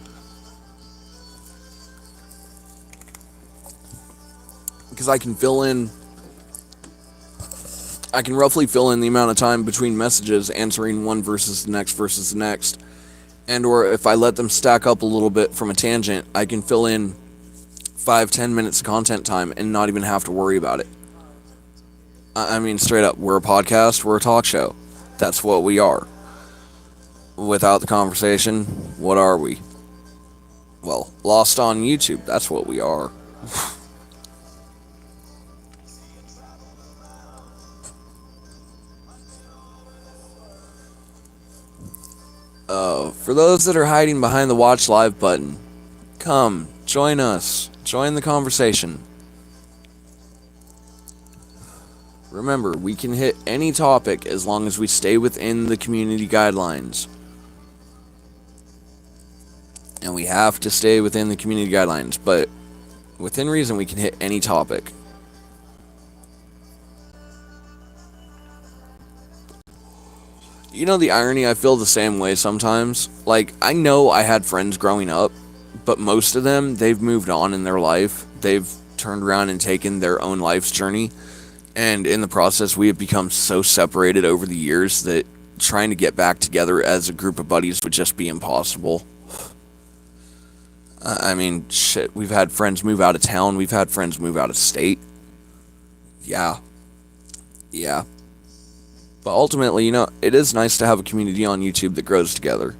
Because I can roughly fill in the amount of time between messages answering one versus the next. And or if I let them stack up a little bit from a tangent, I can fill in 5-10 minutes of content time and not even have to worry about it. I mean, straight up, we're a podcast, we're a talk show. That's what we are. Without the conversation, what are we? Well, lost on YouTube, that's what we are. For those that are hiding behind the watch live button, come, join us, join the conversation. Remember, we can hit any topic as long as we stay within the community guidelines. And we have to stay within the community guidelines, but within reason we can hit any topic. You know the irony, I feel the same way sometimes. Like, I know I had friends growing up, but most of them, they've moved on in their life. They've turned around and taken their own life's journey. And in the process, we have become so separated over the years that trying to get back together as a group of buddies would just be impossible. I mean, shit, we've had friends move out of town. We've had friends move out of state. Yeah. But ultimately, you know, it is nice to have a community on YouTube that grows together.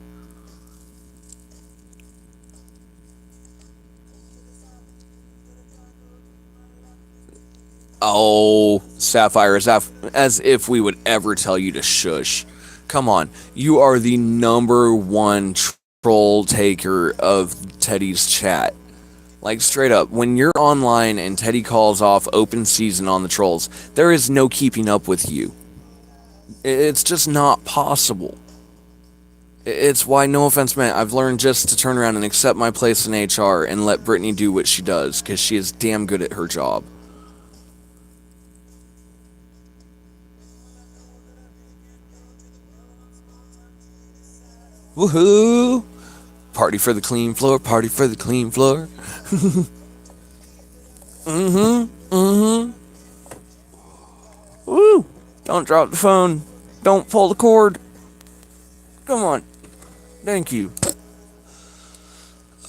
Oh, Sapphire, as if we would ever tell you to shush. Come on, you are the #1 troll taker of Teddy's chat. Like, straight up, when you're online and Teddy calls off open season on the trolls, there is no keeping up with you. It's just not possible. It's why, no offense meant, I've learned just to turn around and accept my place in HR and let Brittany do what she does, because she is damn good at her job. Woohoo! Party for the clean floor, party for the clean floor. Woo! Don't drop the phone. Don't pull the cord. Come on. Thank you.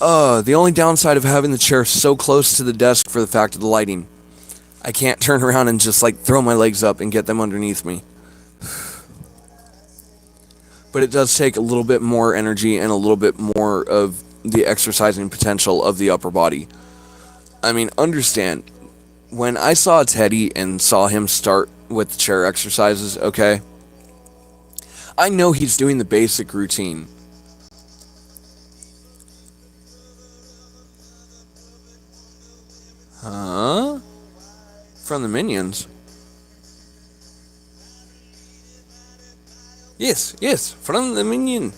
The only downside of having the chair so close to the desk for the fact of the lighting. I can't turn around and just like throw my legs up and get them underneath me. But it does take a little bit more energy and a little bit more of the exercising potential of the upper body. I mean, understand, when I saw Teddy and saw him start with the chair exercises, okay, I know he's doing the basic routine. Huh? From the Minions? Yes, yes, from the Minion.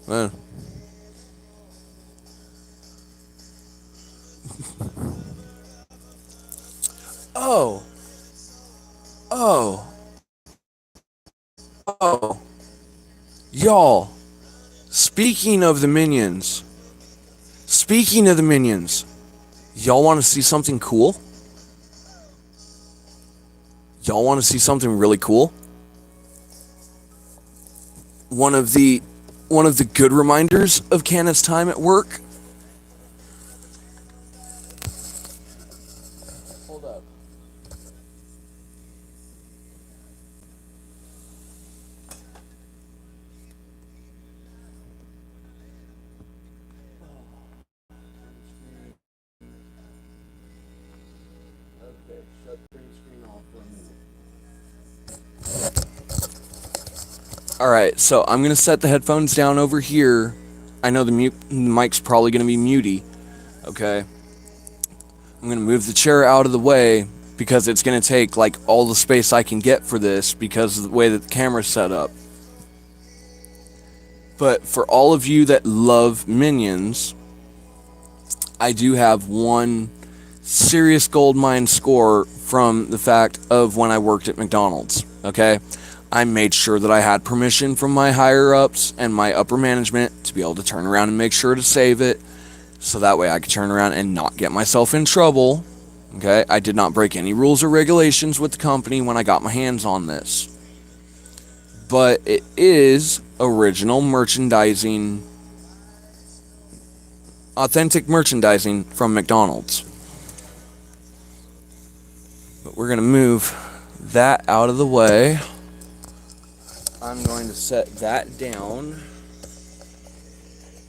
Well. Oh. Oh. Oh. Y'all. Speaking of the Minions. Y'all want to see something cool? Y'all want to see something really cool? One of the good reminders of Kenneth's time at work. Hold up. Okay, shut the green screen off for a minute. Alright, so I'm gonna set the headphones down over here. I know the mic's probably gonna be muty. Okay. I'm gonna move the chair out of the way because it's gonna take like all the space I can get for this because of the way that the camera's set up. But for all of you that love Minions, I do have one serious goldmine score from the fact of when I worked at McDonald's, okay? I made sure that I had permission from my higher-ups and my upper management to be able to turn around and make sure to save it, so that way I could turn around and not get myself in trouble, okay? I did not break any rules or regulations with the company when I got my hands on this. But it is original merchandising, authentic merchandising from McDonald's. But we're gonna move that out of the way. I'm going to set that down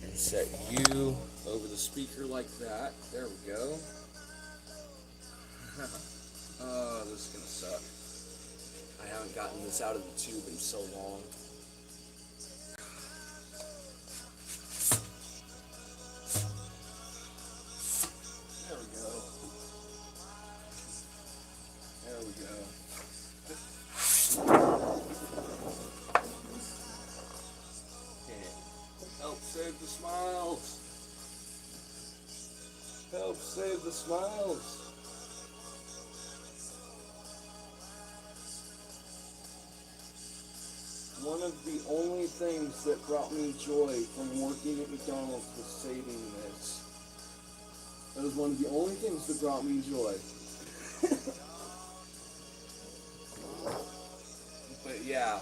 and set you over the speaker like that. There we go. Oh, this is gonna suck. I haven't gotten this out of the tube in so long. There we go. There we go. Help save the smiles. Help save the smiles. One of the only things that brought me joy from working at McDonald's was saving this. That was one of the only things that brought me joy. But yeah.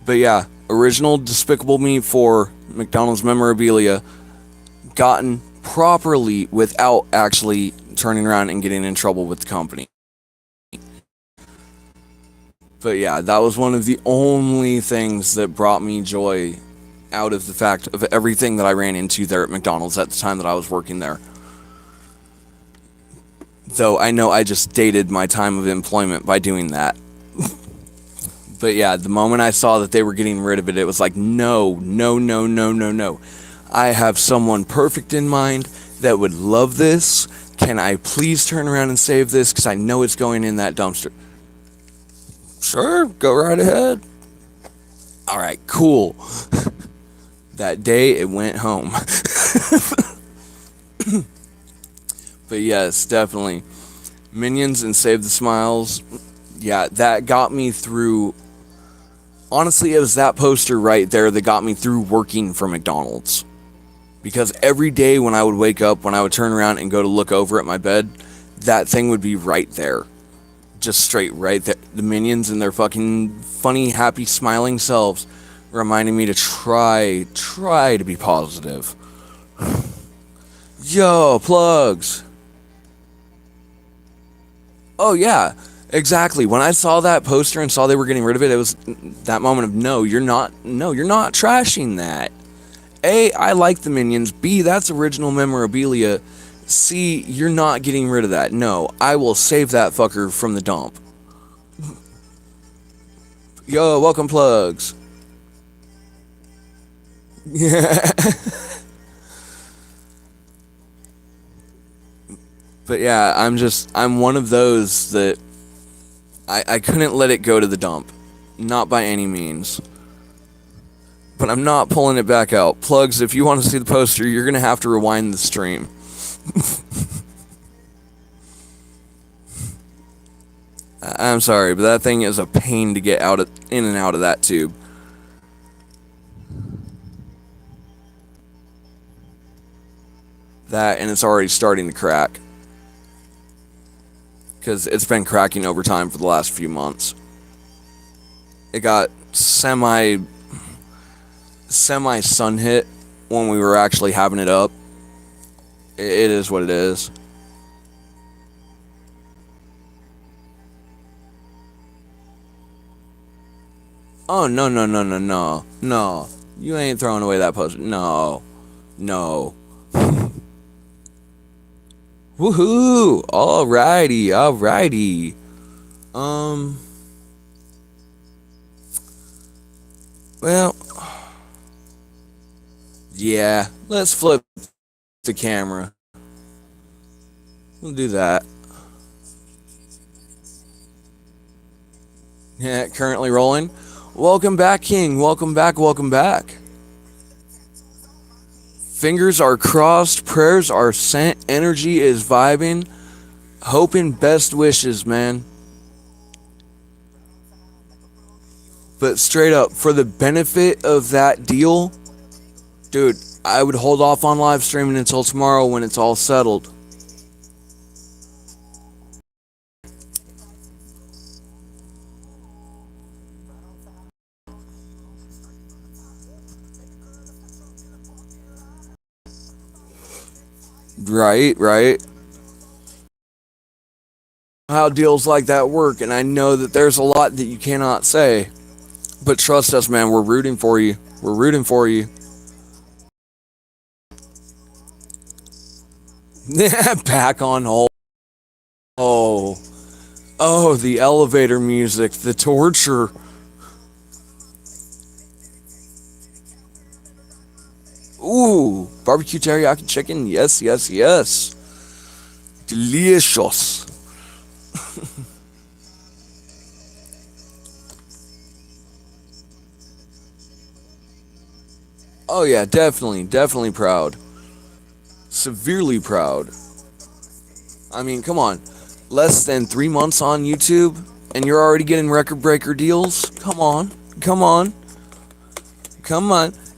But yeah, original Despicable Me for McDonald's memorabilia gotten properly without actually turning around and getting in trouble with the company. But yeah, that was one of the only things that brought me joy out of the fact of everything that I ran into there at McDonald's at the time that I was working there. Though I know I just dated my time of employment by doing that. But yeah, the moment I saw that they were getting rid of it, it was like, no, no, no, no, no, no. I have someone perfect in mind that would love this. Can I please turn around and save this? Because I know it's going in that dumpster. Sure, go right ahead. All right, cool. That day, it went home. But yes, definitely. Minions and Save the Smiles. Yeah, that got me through. Honestly, it was that poster right there that got me through working for McDonald's. Because every day when I would wake up, when I would turn around and go to look over at my bed, that thing would be right there. Just straight right there. The Minions and their fucking funny, happy, smiling selves reminding me to try to be positive. Yo, plugs. Oh yeah, exactly. When I saw that poster and saw they were getting rid of it, it was that moment of no, you're not trashing that. A, I like the Minions. B, that's original memorabilia. C, you're not getting rid of that. No, I will save that fucker from the dump. Yo, welcome plugs. Yeah. But yeah, I'm one of those that I couldn't let it go to the dump. Not by any means. But I'm not pulling it back out. Plugs, if you want to see the poster, you're going to have to rewind the stream. I'm sorry, but that thing is a pain to get in and out of that tube. That, and it's already starting to crack. Because it's been cracking over time for the last few months. It got semi sun hit when we were actually having it up. It is what it is. Oh, no, no, no, no, no. No. You ain't throwing away that poster. No. No. Woohoo! Alrighty, alrighty. Well. Yeah, let's flip the camera. We'll do that. Yeah, currently rolling. Welcome back, King. Welcome back, welcome back. Fingers are crossed, prayers are sent, energy is vibing. Hoping best wishes, man. But straight up, for the benefit of that deal, dude, I would hold off on live streaming until tomorrow when it's all settled. Right. How deals like that work, and I know that there's a lot that you cannot say. But trust us, man, we're rooting for you. We're rooting for you. Back on hold. Oh, the elevator music, the torture. Ooh, barbecue teriyaki chicken. Yes. Delicious. Oh yeah, definitely proud. Severely proud. I mean, come on. Less than 3 months on YouTube, and you're already getting record breaker deals? Come on.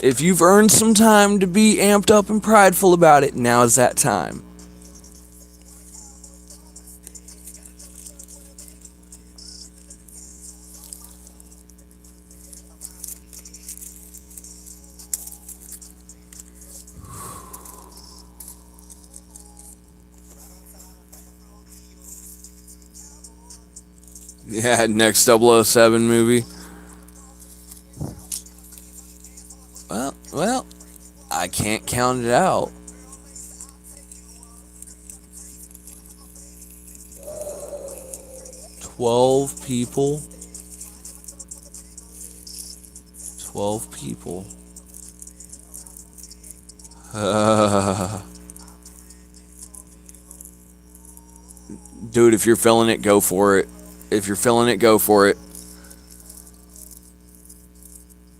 If you've earned some time to be amped up and prideful about it, now is that time. Yeah, next 007 movie. Well, I can't count it out. 12 people. 12 people. Dude, if you're feeling it, go for it. If you're feeling it, go for it.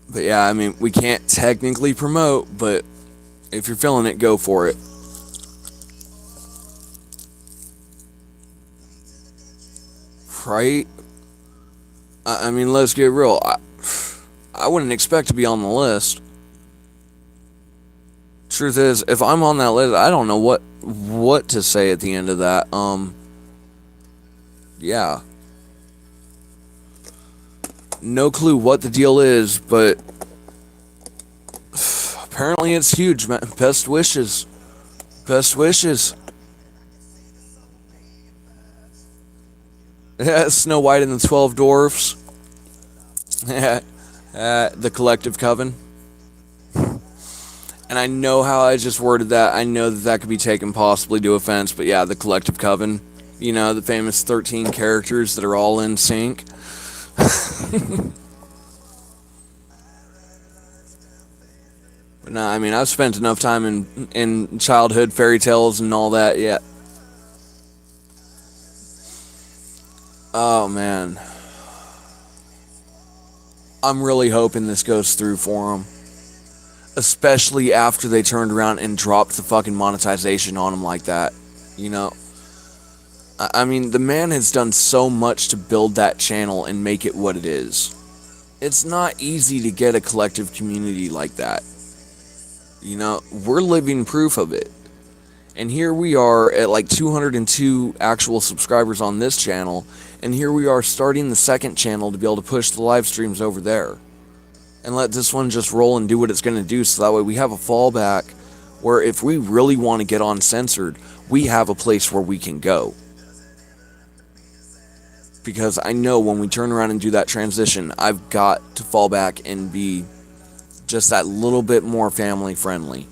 But yeah, I mean, we can't technically promote, but if you're feeling it, go for it. Right? I mean, let's get real. I wouldn't expect to be on the list. Truth is, if I'm on that list, I don't know what to say at the end of that. Yeah. No clue what the deal is, but apparently it's huge, man. Best wishes. Best wishes. Yeah, Snow White and the 12 Dwarfs. The Collective Coven. And I know how I just worded that. I know that could be taken possibly to offense, but yeah, the Collective Coven. You know, the famous 13 characters that are all in sync. But no, I mean, I've spent enough time in childhood fairy tales and all that, yeah. Oh, man. I'm really hoping this goes through for them. Especially after they turned around and dropped the fucking monetization on them like that. You know? I mean, the man has done so much to build that channel and make it what it is. It's not easy to get a collective community like that. You know, we're living proof of it. And here we are at like 202 actual subscribers on this channel, and here we are starting the second channel to be able to push the live streams over there. And let this one just roll and do what it's going to do, so that way we have a fallback where if we really want to get uncensored, we have a place where we can go. Because I know when we turn around and do that transition, I've got to fall back and be just that little bit more family friendly.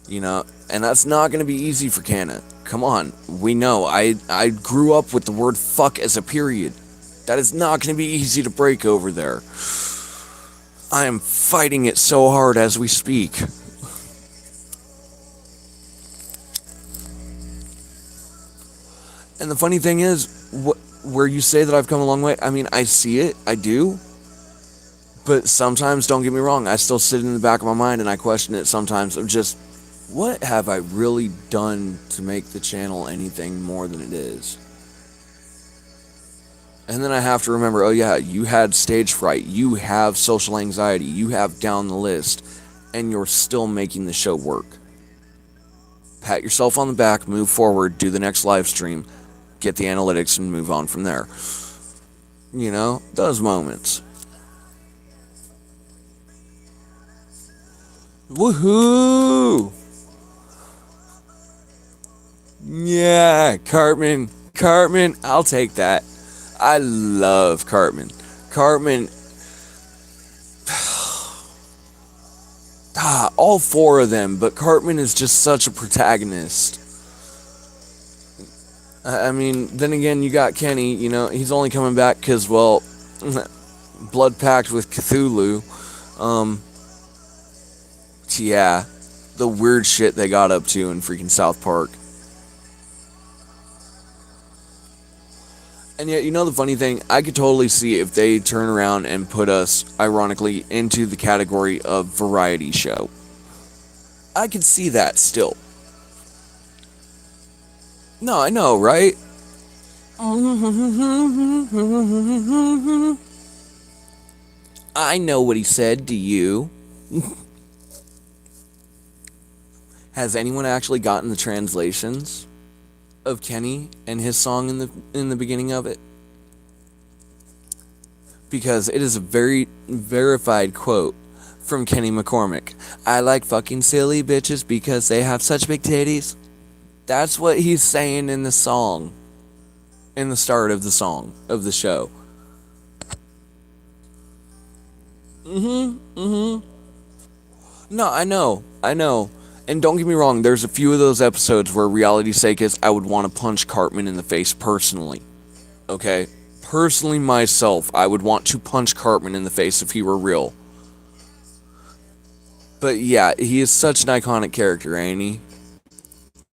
You know, and that's not going to be easy for Canna. Come on, we know. I grew up with the word fuck as a period. That is not going to be easy to break over there. I am fighting it so hard as we speak. And the funny thing is, where you say that I've come a long way, I mean, I see it, I do. But sometimes, don't get me wrong, I still sit in the back of my mind and I question it sometimes of just, what have I really done to make the channel anything more than it is? And then I have to remember, oh yeah, you had stage fright, you have social anxiety, you have down the list, and you're still making the show work. Pat yourself on the back, move forward, do the next live stream, get the analytics, and move on from there. You know, those moments. Woohoo! Yeah, Cartman, I'll take that. I love Cartman. Cartman, all four of them, but Cartman is just such a protagonist. I mean, then again, you got Kenny, you know, he's only coming back because, well, Blood Pact with Cthulhu. Yeah, the weird shit they got up to in freaking South Park. And yet, you know the funny thing? I could totally see if they turn around and put us, ironically, into the category of variety show. I could see that still. No, I know, right? I know what he said, do you? Has anyone actually gotten the translations of Kenny and his song in the beginning of it? Because it is a very verified quote from Kenny McCormick. I like fucking silly bitches because they have such big titties. That's what he's saying in the song. in the start of the song of the show. No, I know. And don't get me wrong, there's a few of those episodes where reality's sake is I would want to punch Cartman in the face personally. Okay? Personally, myself, I would want to punch Cartman in the face if he were real. But yeah, he is such an iconic character, ain't he?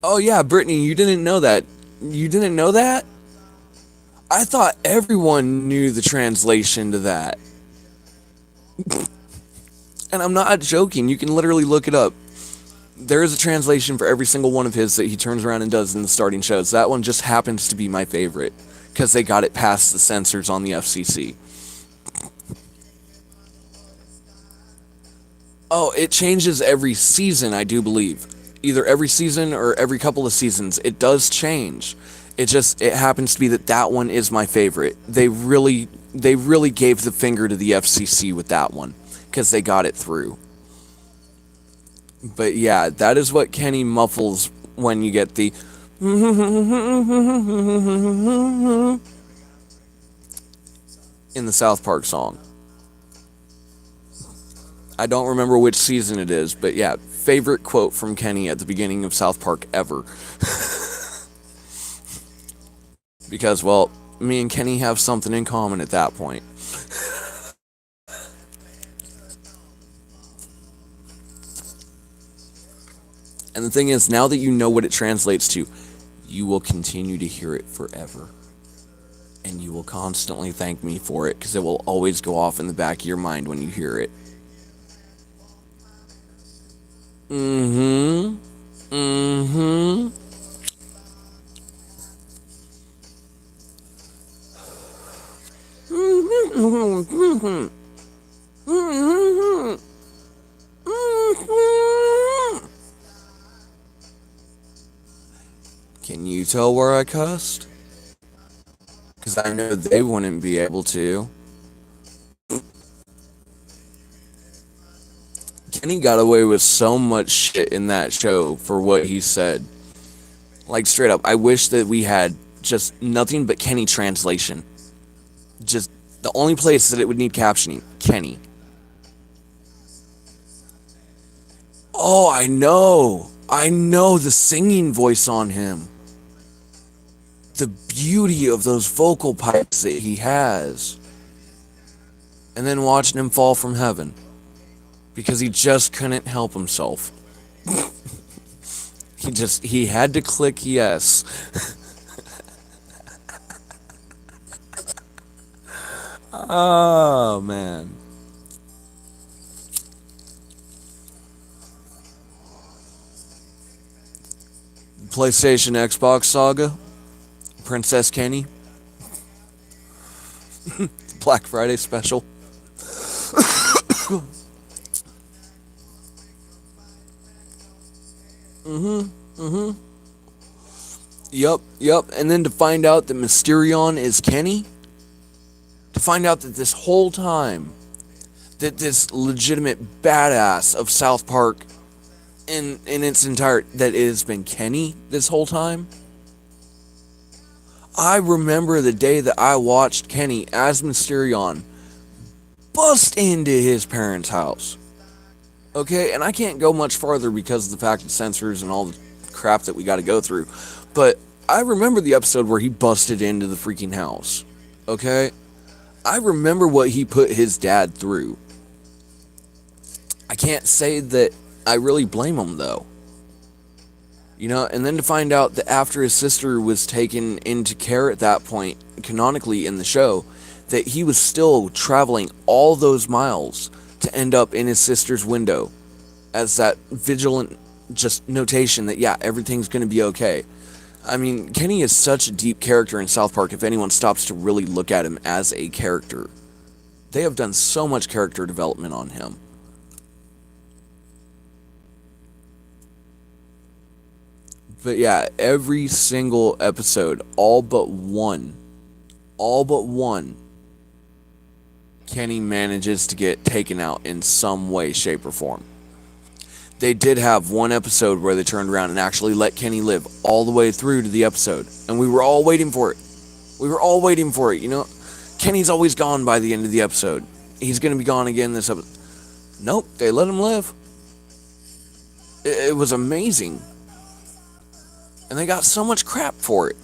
Oh yeah, Brittany, you didn't know that. You didn't know that? I thought everyone knew the translation to that. And I'm not joking, you can literally look it up. There is a translation for every single one of his that he turns around and does in the starting shows. That one just happens to be my favorite, because they got it past the censors on the FCC. Oh, it changes every season, I do believe. Either every season or every couple of seasons. It does change. It happens to be that one is my favorite. They really gave the finger to the FCC with that one, because they got it through. But yeah, that is what Kenny muffles when you get the in the South Park song. I don't remember which season it is, but yeah, favorite quote from Kenny at the beginning of South Park ever. Because, well, me and Kenny have something in common at that point. And the thing is, now that you know what it translates to, you will continue to hear it forever. And you will constantly thank me for it, because it will always go off in the back of your mind when you hear it. Mm-hmm. Can you tell where I cussed? Because I know they wouldn't be able to. Kenny got away with so much shit in that show for what he said. Like, straight up, I wish that we had just nothing but Kenny translation. Just the only place that it would need captioning, Kenny. Oh, I know the singing voice on him. The beauty of those vocal pipes that he has. And then watching him fall from heaven. Because he just couldn't help himself. He had to click yes. Oh, man. PlayStation Xbox Saga. Princess Kenny. Black Friday special. Yep. And then to find out that Mysterion is Kenny. To find out that this whole time, that this legitimate badass of South Park in its entirety, that it has been Kenny this whole time. I remember the day that I watched Kenny as Mysterion bust into his parents' house. Okay, and I can't go much farther because of the fact of censors and all the crap that we got to go through. But I remember the episode where he busted into the freaking house. Okay? I remember what he put his dad through. I can't say that I really blame him, though. You know, and then to find out that after his sister was taken into care at that point, canonically in the show, that he was still traveling all those miles to end up in his sister's window as that vigilant just notation that, yeah, everything's going to be okay. I mean, Kenny is such a deep character in South Park if anyone stops to really look at him as a character. They have done so much character development on him. But yeah, every single episode, all but one, Kenny manages to get taken out in some way, shape, or form. They did have one episode where they turned around and actually let Kenny live all the way through to the episode. And we were all waiting for it. We were all waiting for it, you know? Kenny's always gone by the end of the episode. He's gonna be gone again this episode. Nope, they let him live. It was amazing. And they got so much crap for it.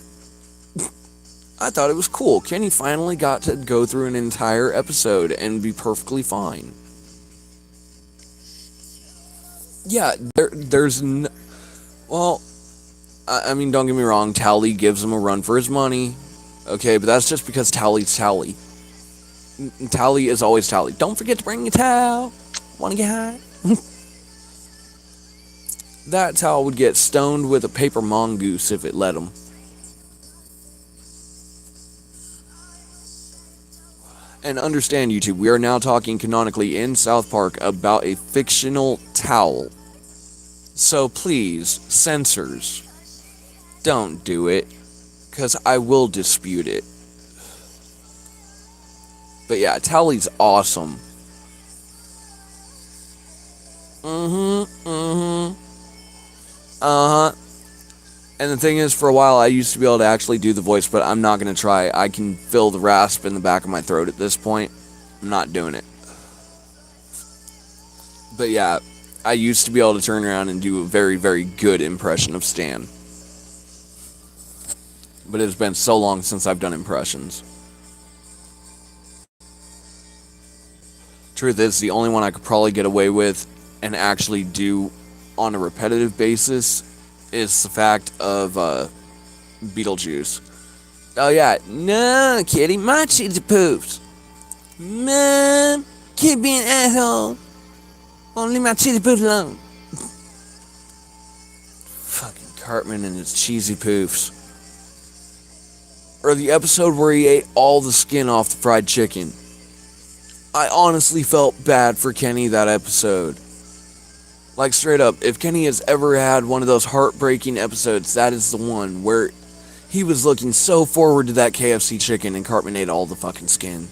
I thought it was cool. Kenny finally got to go through an entire episode and be perfectly fine. Yeah, there's no... Well, I mean, don't get me wrong. Tally gives him a run for his money. Okay, but that's just because Tally's Tally. Tally is always Tally. Don't forget to bring your towel. Wanna get high? That towel would get stoned with a paper mongoose if it let him. And understand, YouTube, we are now talking canonically in South Park about a fictional towel. So please, censors, don't do it, because I will dispute it. But yeah, Tally's awesome. And the thing is, for a while, I used to be able to actually do the voice, but I'm not going to try. I can feel the rasp in the back of my throat at this point. I'm not doing it. But yeah, I used to be able to turn around and do a very, very good impression of Stan. But it's been so long since I've done impressions. Truth is, the only one I could probably get away with and actually do on a repetitive basis is the fact of Beetlejuice. Oh yeah, no, kitty, my cheesy poofs. Mom, kid be an asshole. Won't leave my cheesy poofs alone. Fucking Cartman and his cheesy poofs. Or the episode where he ate all the skin off the fried chicken. I honestly felt bad for Kenny that episode. Like, straight up, if Kenny has ever had one of those heartbreaking episodes, that is the one where he was looking so forward to that KFC chicken and Cartman ate all the fucking skin.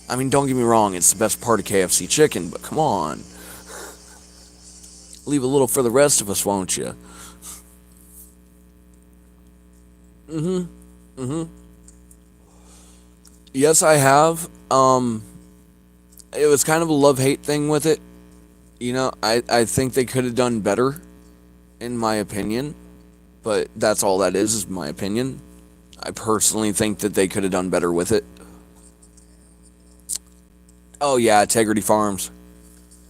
I mean, don't get me wrong, it's the best part of KFC chicken, but come on. Leave a little for the rest of us, won't you? Yes, I have. It was kind of a love-hate thing with it. You know, I think they could have done better, in my opinion. But that's all that is my opinion. I personally think that they could have done better with it. Oh yeah, Integrity Farms.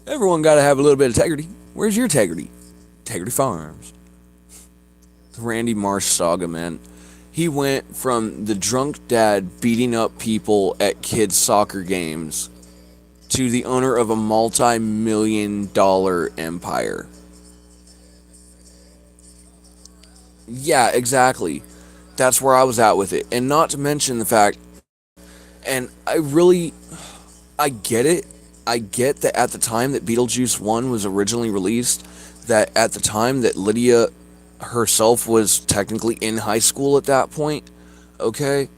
Everyone gotta have a little bit of integrity. Where's your integrity? Integrity Farms. The Randy Marsh saga, man. He went from the drunk dad beating up people at kids' soccer games to the owner of a multi-million-dollar empire. Yeah, exactly. That's where I was at with it. And not to mention the fact, and I get it. I get that at the time that Beetlejuice 1 was originally released, that at the time that Lydia herself was technically in high school at that point, okay?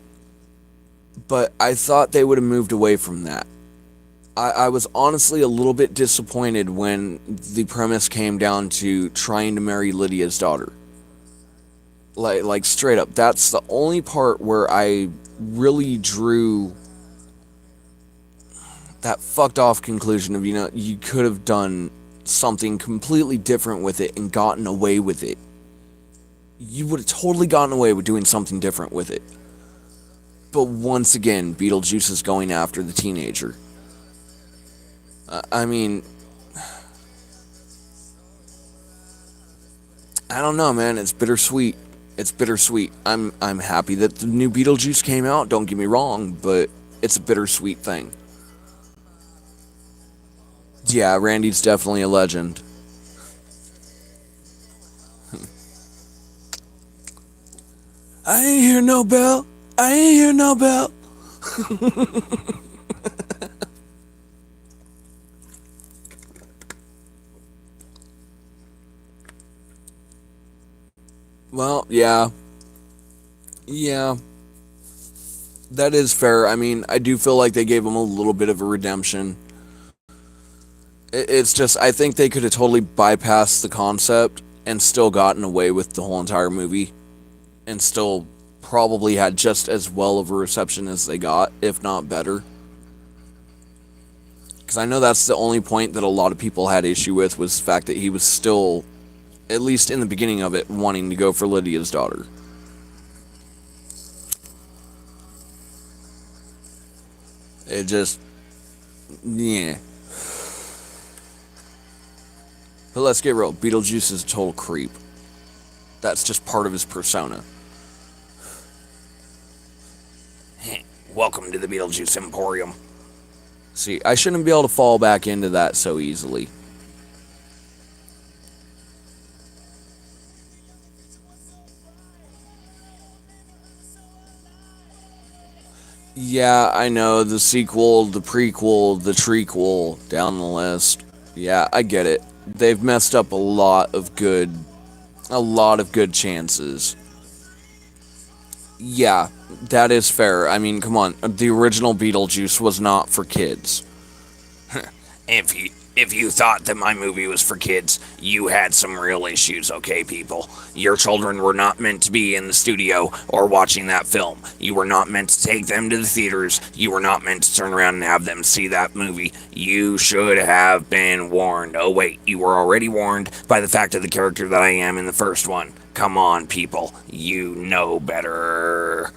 But I thought they would have moved away from that. I was honestly a little bit disappointed when the premise came down to trying to marry Lydia's daughter. Like straight up, that's the only part where I really drew that fucked off conclusion of, you know, you could have done something completely different with it and gotten away with it. You would have totally gotten away with doing something different with it. But once again, Beetlejuice is going after the teenager. I mean, I don't know, man. It's bittersweet. It's bittersweet. I'm happy that the new Beetlejuice came out. Don't get me wrong, but it's a bittersweet thing. Yeah, Randy's definitely a legend. I ain't hear no bell. I ain't hear no bell. Well, yeah. Yeah. That is fair. I mean, I do feel like they gave him a little bit of a redemption. It's just, I think they could have totally bypassed the concept and still gotten away with the whole entire movie and still probably had just as well of a reception as they got, if not better. Because I know that's the only point that a lot of people had issue with, was the fact that he was still, at least in the beginning of it, wanting to go for Lydia's daughter. It just, yeah. But let's get real, Beetlejuice is a total creep. That's just part of his persona. Welcome to the Beetlejuice Emporium. See, I shouldn't be able to fall back into that so easily. Yeah, I know, the sequel, the prequel, the trequel, down the list. Yeah, I get it. They've messed up a lot of good chances. Yeah, that is fair. I mean, come on, the original Beetlejuice was not for kids. If you thought that my movie was for kids, you had some real issues, okay, people? Your children were not meant to be in the studio or watching that film. You were not meant to take them to the theaters. You were not meant to turn around and have them see that movie. You should have been warned. Oh, wait, you were already warned by the fact of the character that I am in the first one. Come on, people. You know better.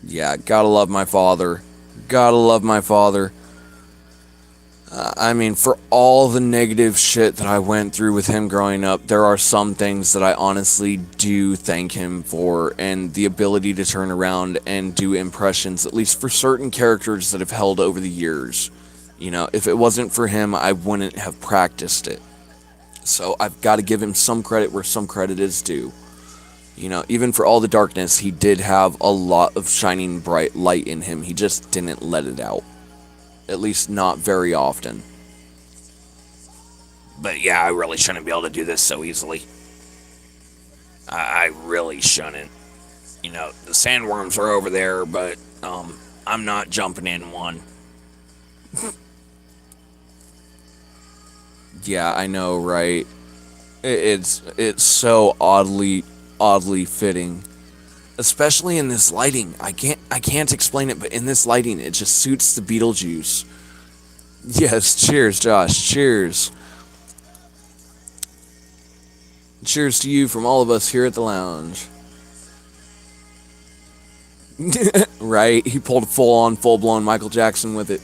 Yeah, gotta love my father. Gotta love my father. I mean, for all the negative shit that I went through with him growing up, there are some things that I honestly do thank him for, and the ability to turn around and do impressions, at least for certain characters that have held over the years. You know, if it wasn't for him, I wouldn't have practiced it. So I've got to give him some credit where some credit is due. You know, even for all the darkness, he did have a lot of shining bright light in him. He just didn't let it out. At least not very often. But yeah, I really shouldn't be able to do this so easily. I really shouldn't. You know, the sandworms are over there, but I'm not jumping in one. Yeah, I know, right? It's so oddly fitting. Especially in this lighting. I can't explain it, but in this lighting, it just suits the Beetlejuice. Yes, cheers, Josh. Cheers. Cheers to you from all of us here at the lounge. Right? He pulled a full-blown Michael Jackson with it.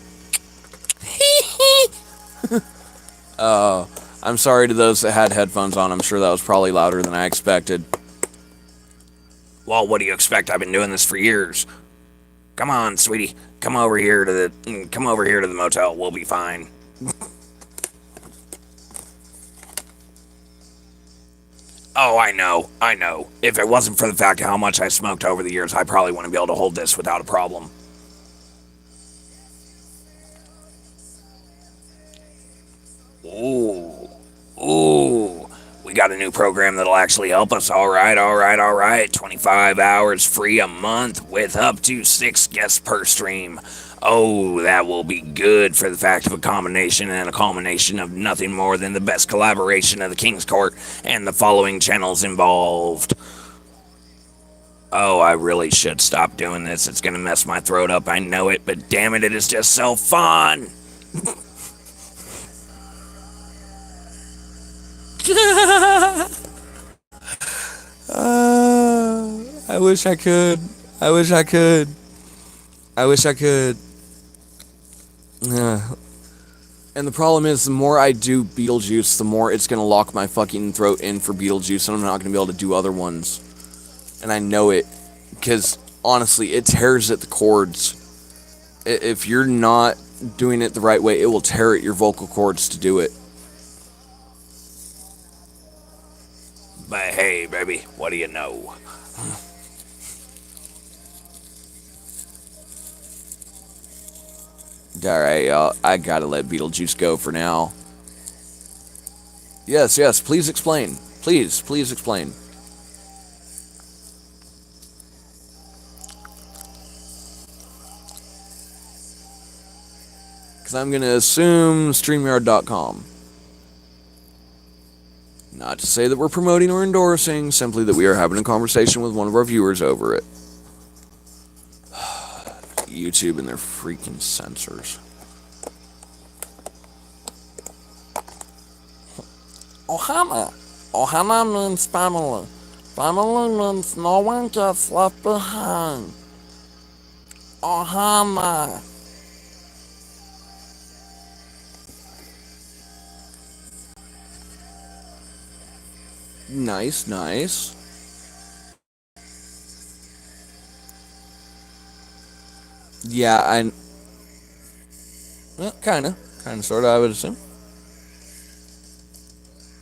I'm sorry to those that had headphones on. I'm sure that was probably louder than I expected. Well, what do you expect? I've been doing this for years. Come on, sweetie. Come over here to the motel. We'll be fine. Oh, I know. If it wasn't for the fact of how much I smoked over the years, I probably wouldn't be able to hold this without a problem. Ooh. We got a new program that'll actually help us. All right. 25 hours free a month with up to 6 guests per stream. Oh, that will be good for the fact of a combination and a culmination of nothing more than the best collaboration of the King's Court and the following channels involved. Oh, I really should stop doing this. It's gonna mess my throat up, I know it, but damn it, it is just so fun. I wish I could. And the problem is, the more I do Beetlejuice, the more it's gonna lock my fucking throat in for Beetlejuice, and I'm not gonna be able to do other ones. And I know it, because honestly, it tears at the cords. If you're not doing it the right way, it will tear at your vocal cords to do it. But hey, baby, what do you know? Alright, y'all, I gotta let Beetlejuice go for now. Yes, please explain. Please explain. Because I'm gonna assume StreamYard.com. Not to say that we're promoting or endorsing, simply that we are having a conversation with one of our viewers over it. YouTube and their freaking censors. Ohana. Ohana means family. Family means no one gets left behind. Ohana. Nice, nice. Yeah, well, kinda, sorta, I would assume.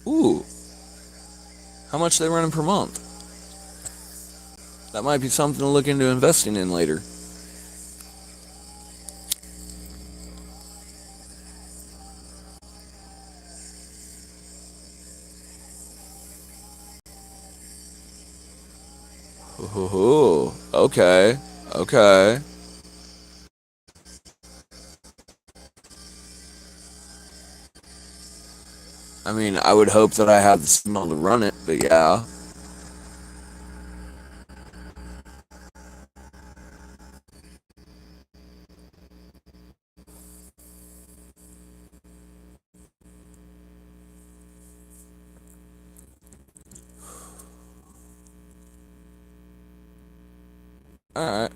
Ooh, how much are they running per month? That might be something to look into investing in later. Ooh, okay, okay. I mean, I would hope that I have the signal to run it, but yeah. 'Alright.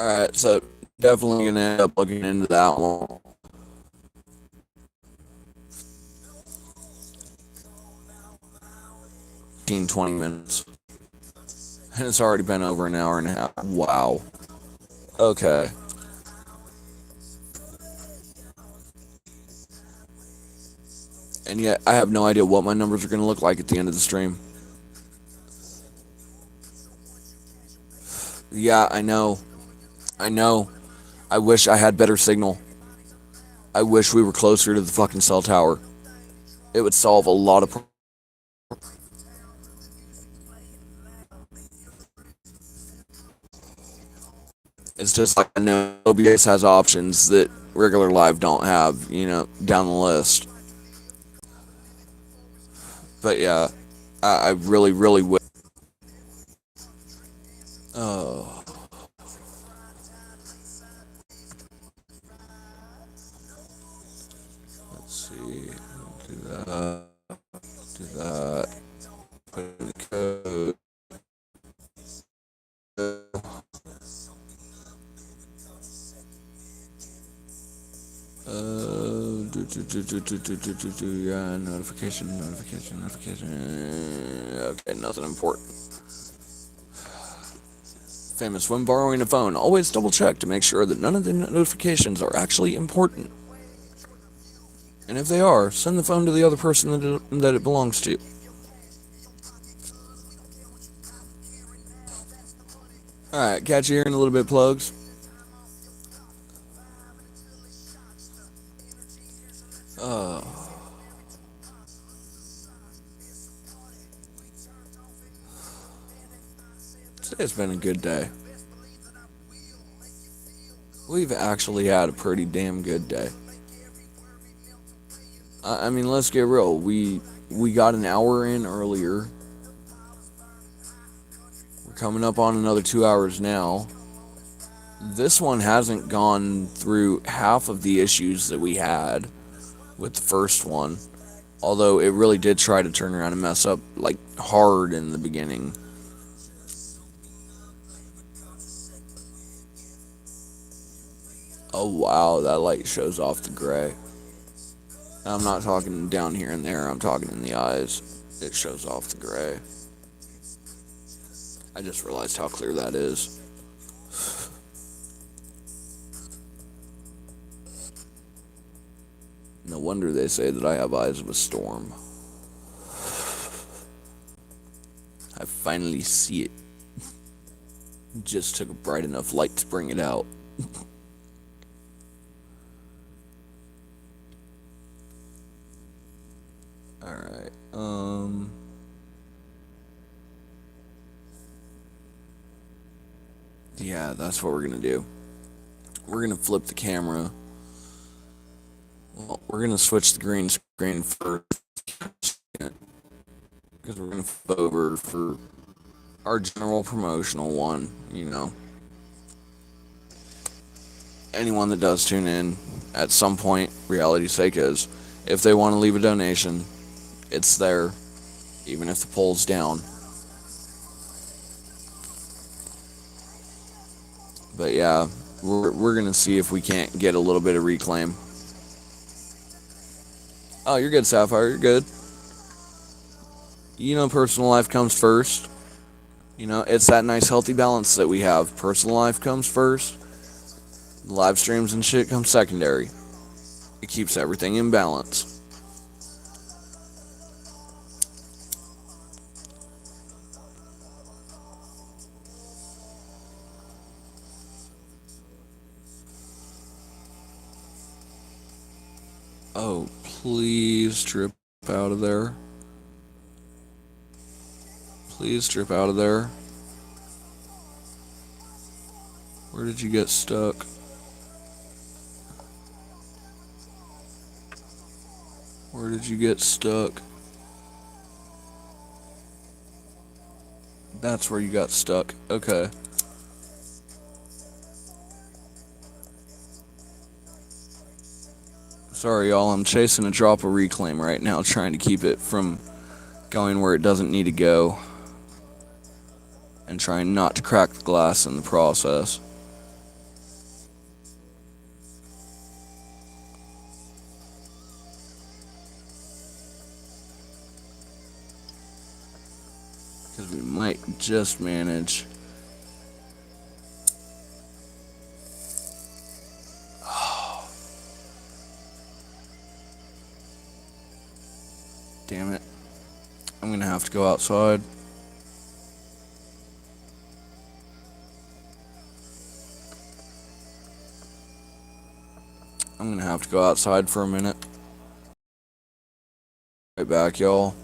Alright, so definitely gonna end up looking into that one. 20 minutes. And it's already been over an hour and a half. Wow. Okay. And yet, I have no idea what my numbers are gonna look like at the end of the stream. Yeah, I know. I know. I wish I had better signal. I wish we were closer to the fucking cell tower. It would solve a lot of problems. It's just like I know OBS has options that regular live don't have, you know, down the list. But yeah, I really, really wish. Oh. Let's see. Do that. Do that. Put in the code. Yeah, notification. Okay, nothing important. Famous when borrowing a phone, always double check to make sure that none of the notifications are actually important. And if they are, send the phone to the other person that it belongs to. Alright, catch you here in a little bit, plugs. Today's been a good day. We've actually had a pretty damn good day. I mean, let's get real. We got an hour in earlier. We're coming up on another 2 hours now. This one hasn't gone through half of the issues that we had with the first one. Although it really did try to turn around and mess up like hard in the beginning. Oh wow, that light shows off the gray. I'm not talking down here and there, I'm talking in the eyes. It shows off the gray. I just realized how clear that is. No wonder they say that I have eyes of a storm. I finally see it. Just took a bright enough light to bring it out. Alright, yeah, that's what we're gonna do. We're gonna flip the camera Well, we're gonna switch the green screen first because we're gonna flip over for our general promotional one. Anyone that does tune in at some point, reality's sake is, if they want to leave a donation, it's there, even if the poll's down. But yeah, we're gonna see if we can't get a little bit of reclaim. Oh, you're good, Sapphire. You're good. Personal life comes first. It's that nice healthy balance that we have. Personal life comes first. Live streams and shit come secondary. It keeps everything in balance. Oh, please drip out of there. Please drip out of there. Where did you get stuck? Where did you get stuck? That's where you got stuck. Okay. Sorry, y'all. I'm chasing a drop of reclaim right now, trying to keep it from going where it doesn't need to go. And trying not to crack the glass in the process. Because we might just manage. Damn it. I'm gonna have to go outside. I'm gonna have to go outside for a minute. Right back, y'all.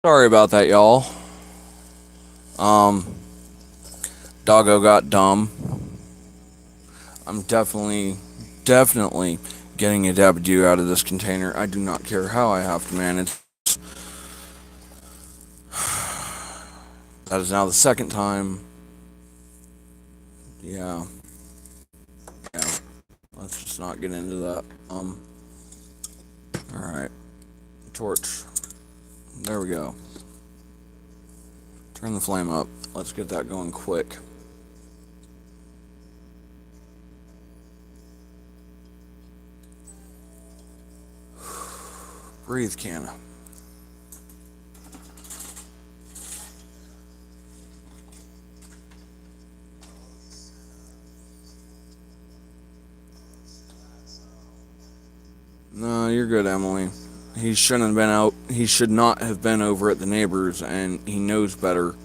Sorry about that, y'all. Doggo got dumb. I'm definitely getting a Dabadoo out of this container. I do not care how I have to manage. That is now the second time. Yeah. Yeah. Let's just not get into that. Alright. Torch. There we go. Turn the flame up. Let's get that going quick. Breathe, Canna. No, you're good, Emily. He shouldn't have been out. He should not have been over at the neighbors, and he knows better.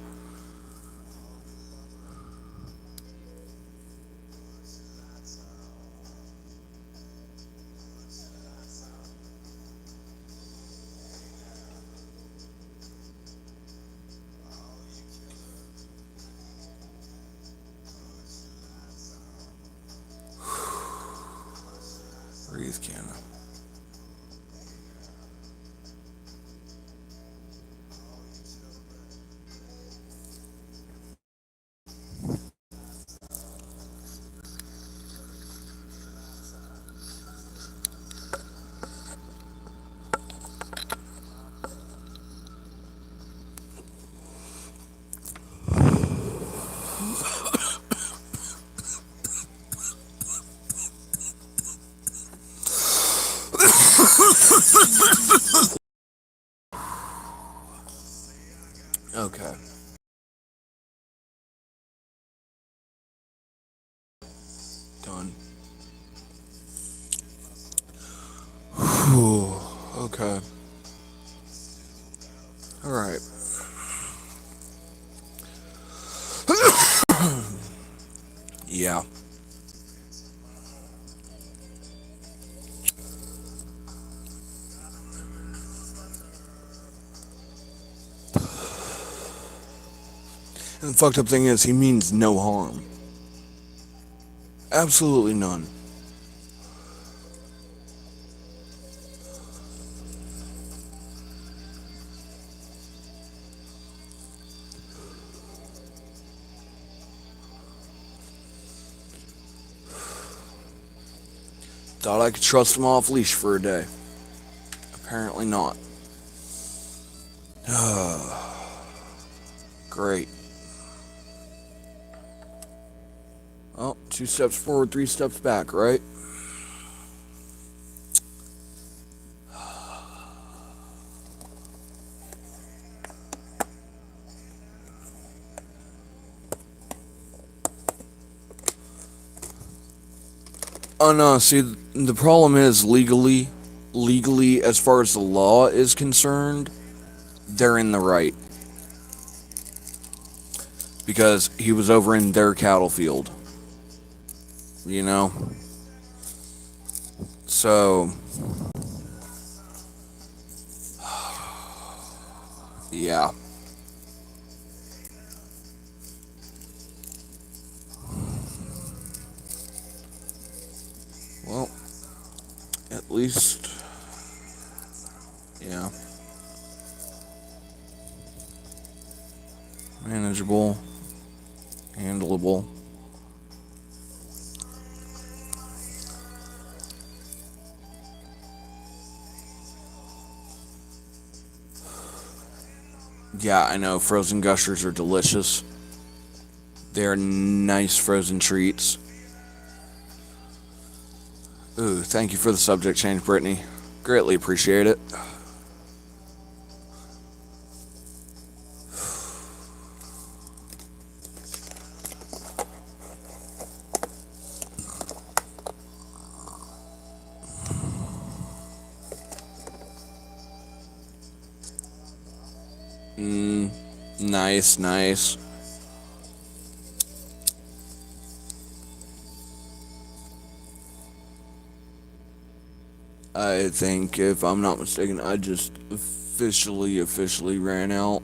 Breathe, Canna. Okay. Done. Whew. Okay. Alright. Yeah. And the fucked up thing is, he means no harm. Absolutely none. Thought I could trust him off leash for a day. Apparently not. Great. Oh, 2 steps forward, 3 steps back, right? Oh no, see, the problem is legally, as far as the law is concerned, they're in the right. Because he was over in their cattle field. You know? So, yeah. Well, at least, yeah. Manageable. Handleable. Yeah, I know, frozen gushers are delicious. They're nice frozen treats. Ooh, thank you for the subject change, Brittany. Greatly appreciate it. Nice, nice. I think, if I'm not mistaken, I just officially ran out.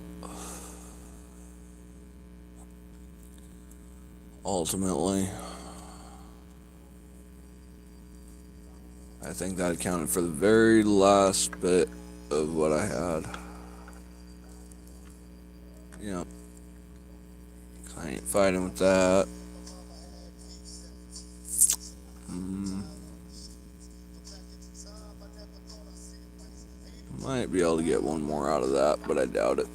Ultimately, I think that accounted for the very last bit of what I had. Yep. I ain't fighting with that. Might be able to get one more out of that, but I doubt it.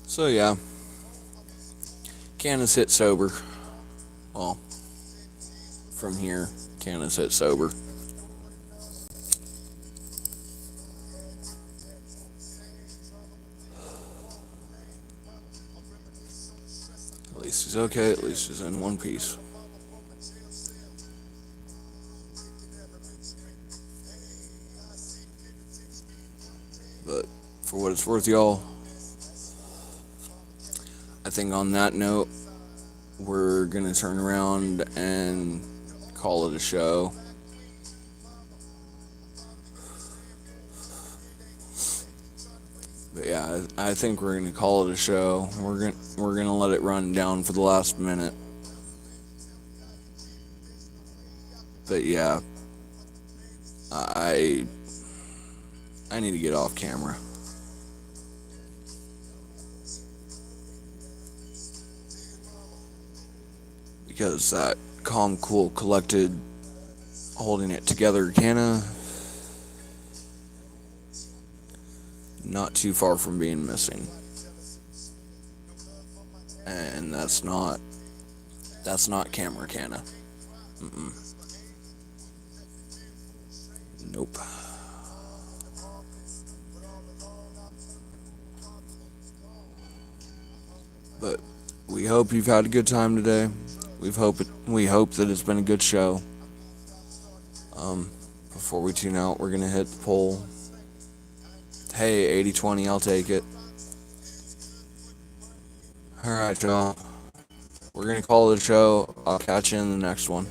So yeah. Candace hit sober. Well, from here, Candace hit sober. At least he's okay, at least he's in one piece. But for what it's worth, y'all, I think on that note, we're gonna turn around and call it a show. But yeah, I think we're gonna call it a show. We're gonna let it run down for the last minute. But yeah, I need to get off camera. Because that calm, cool, collected, holding it together kinda not too far from being missing. And that's not camera canna. Nope. But we hope you've had a good time today. We hope that it's been a good show. Before we tune out, we're gonna hit the poll. Hey, 80-20, I'll take it. Alright, y'all. We're gonna call it a show. I'll catch you in the next one.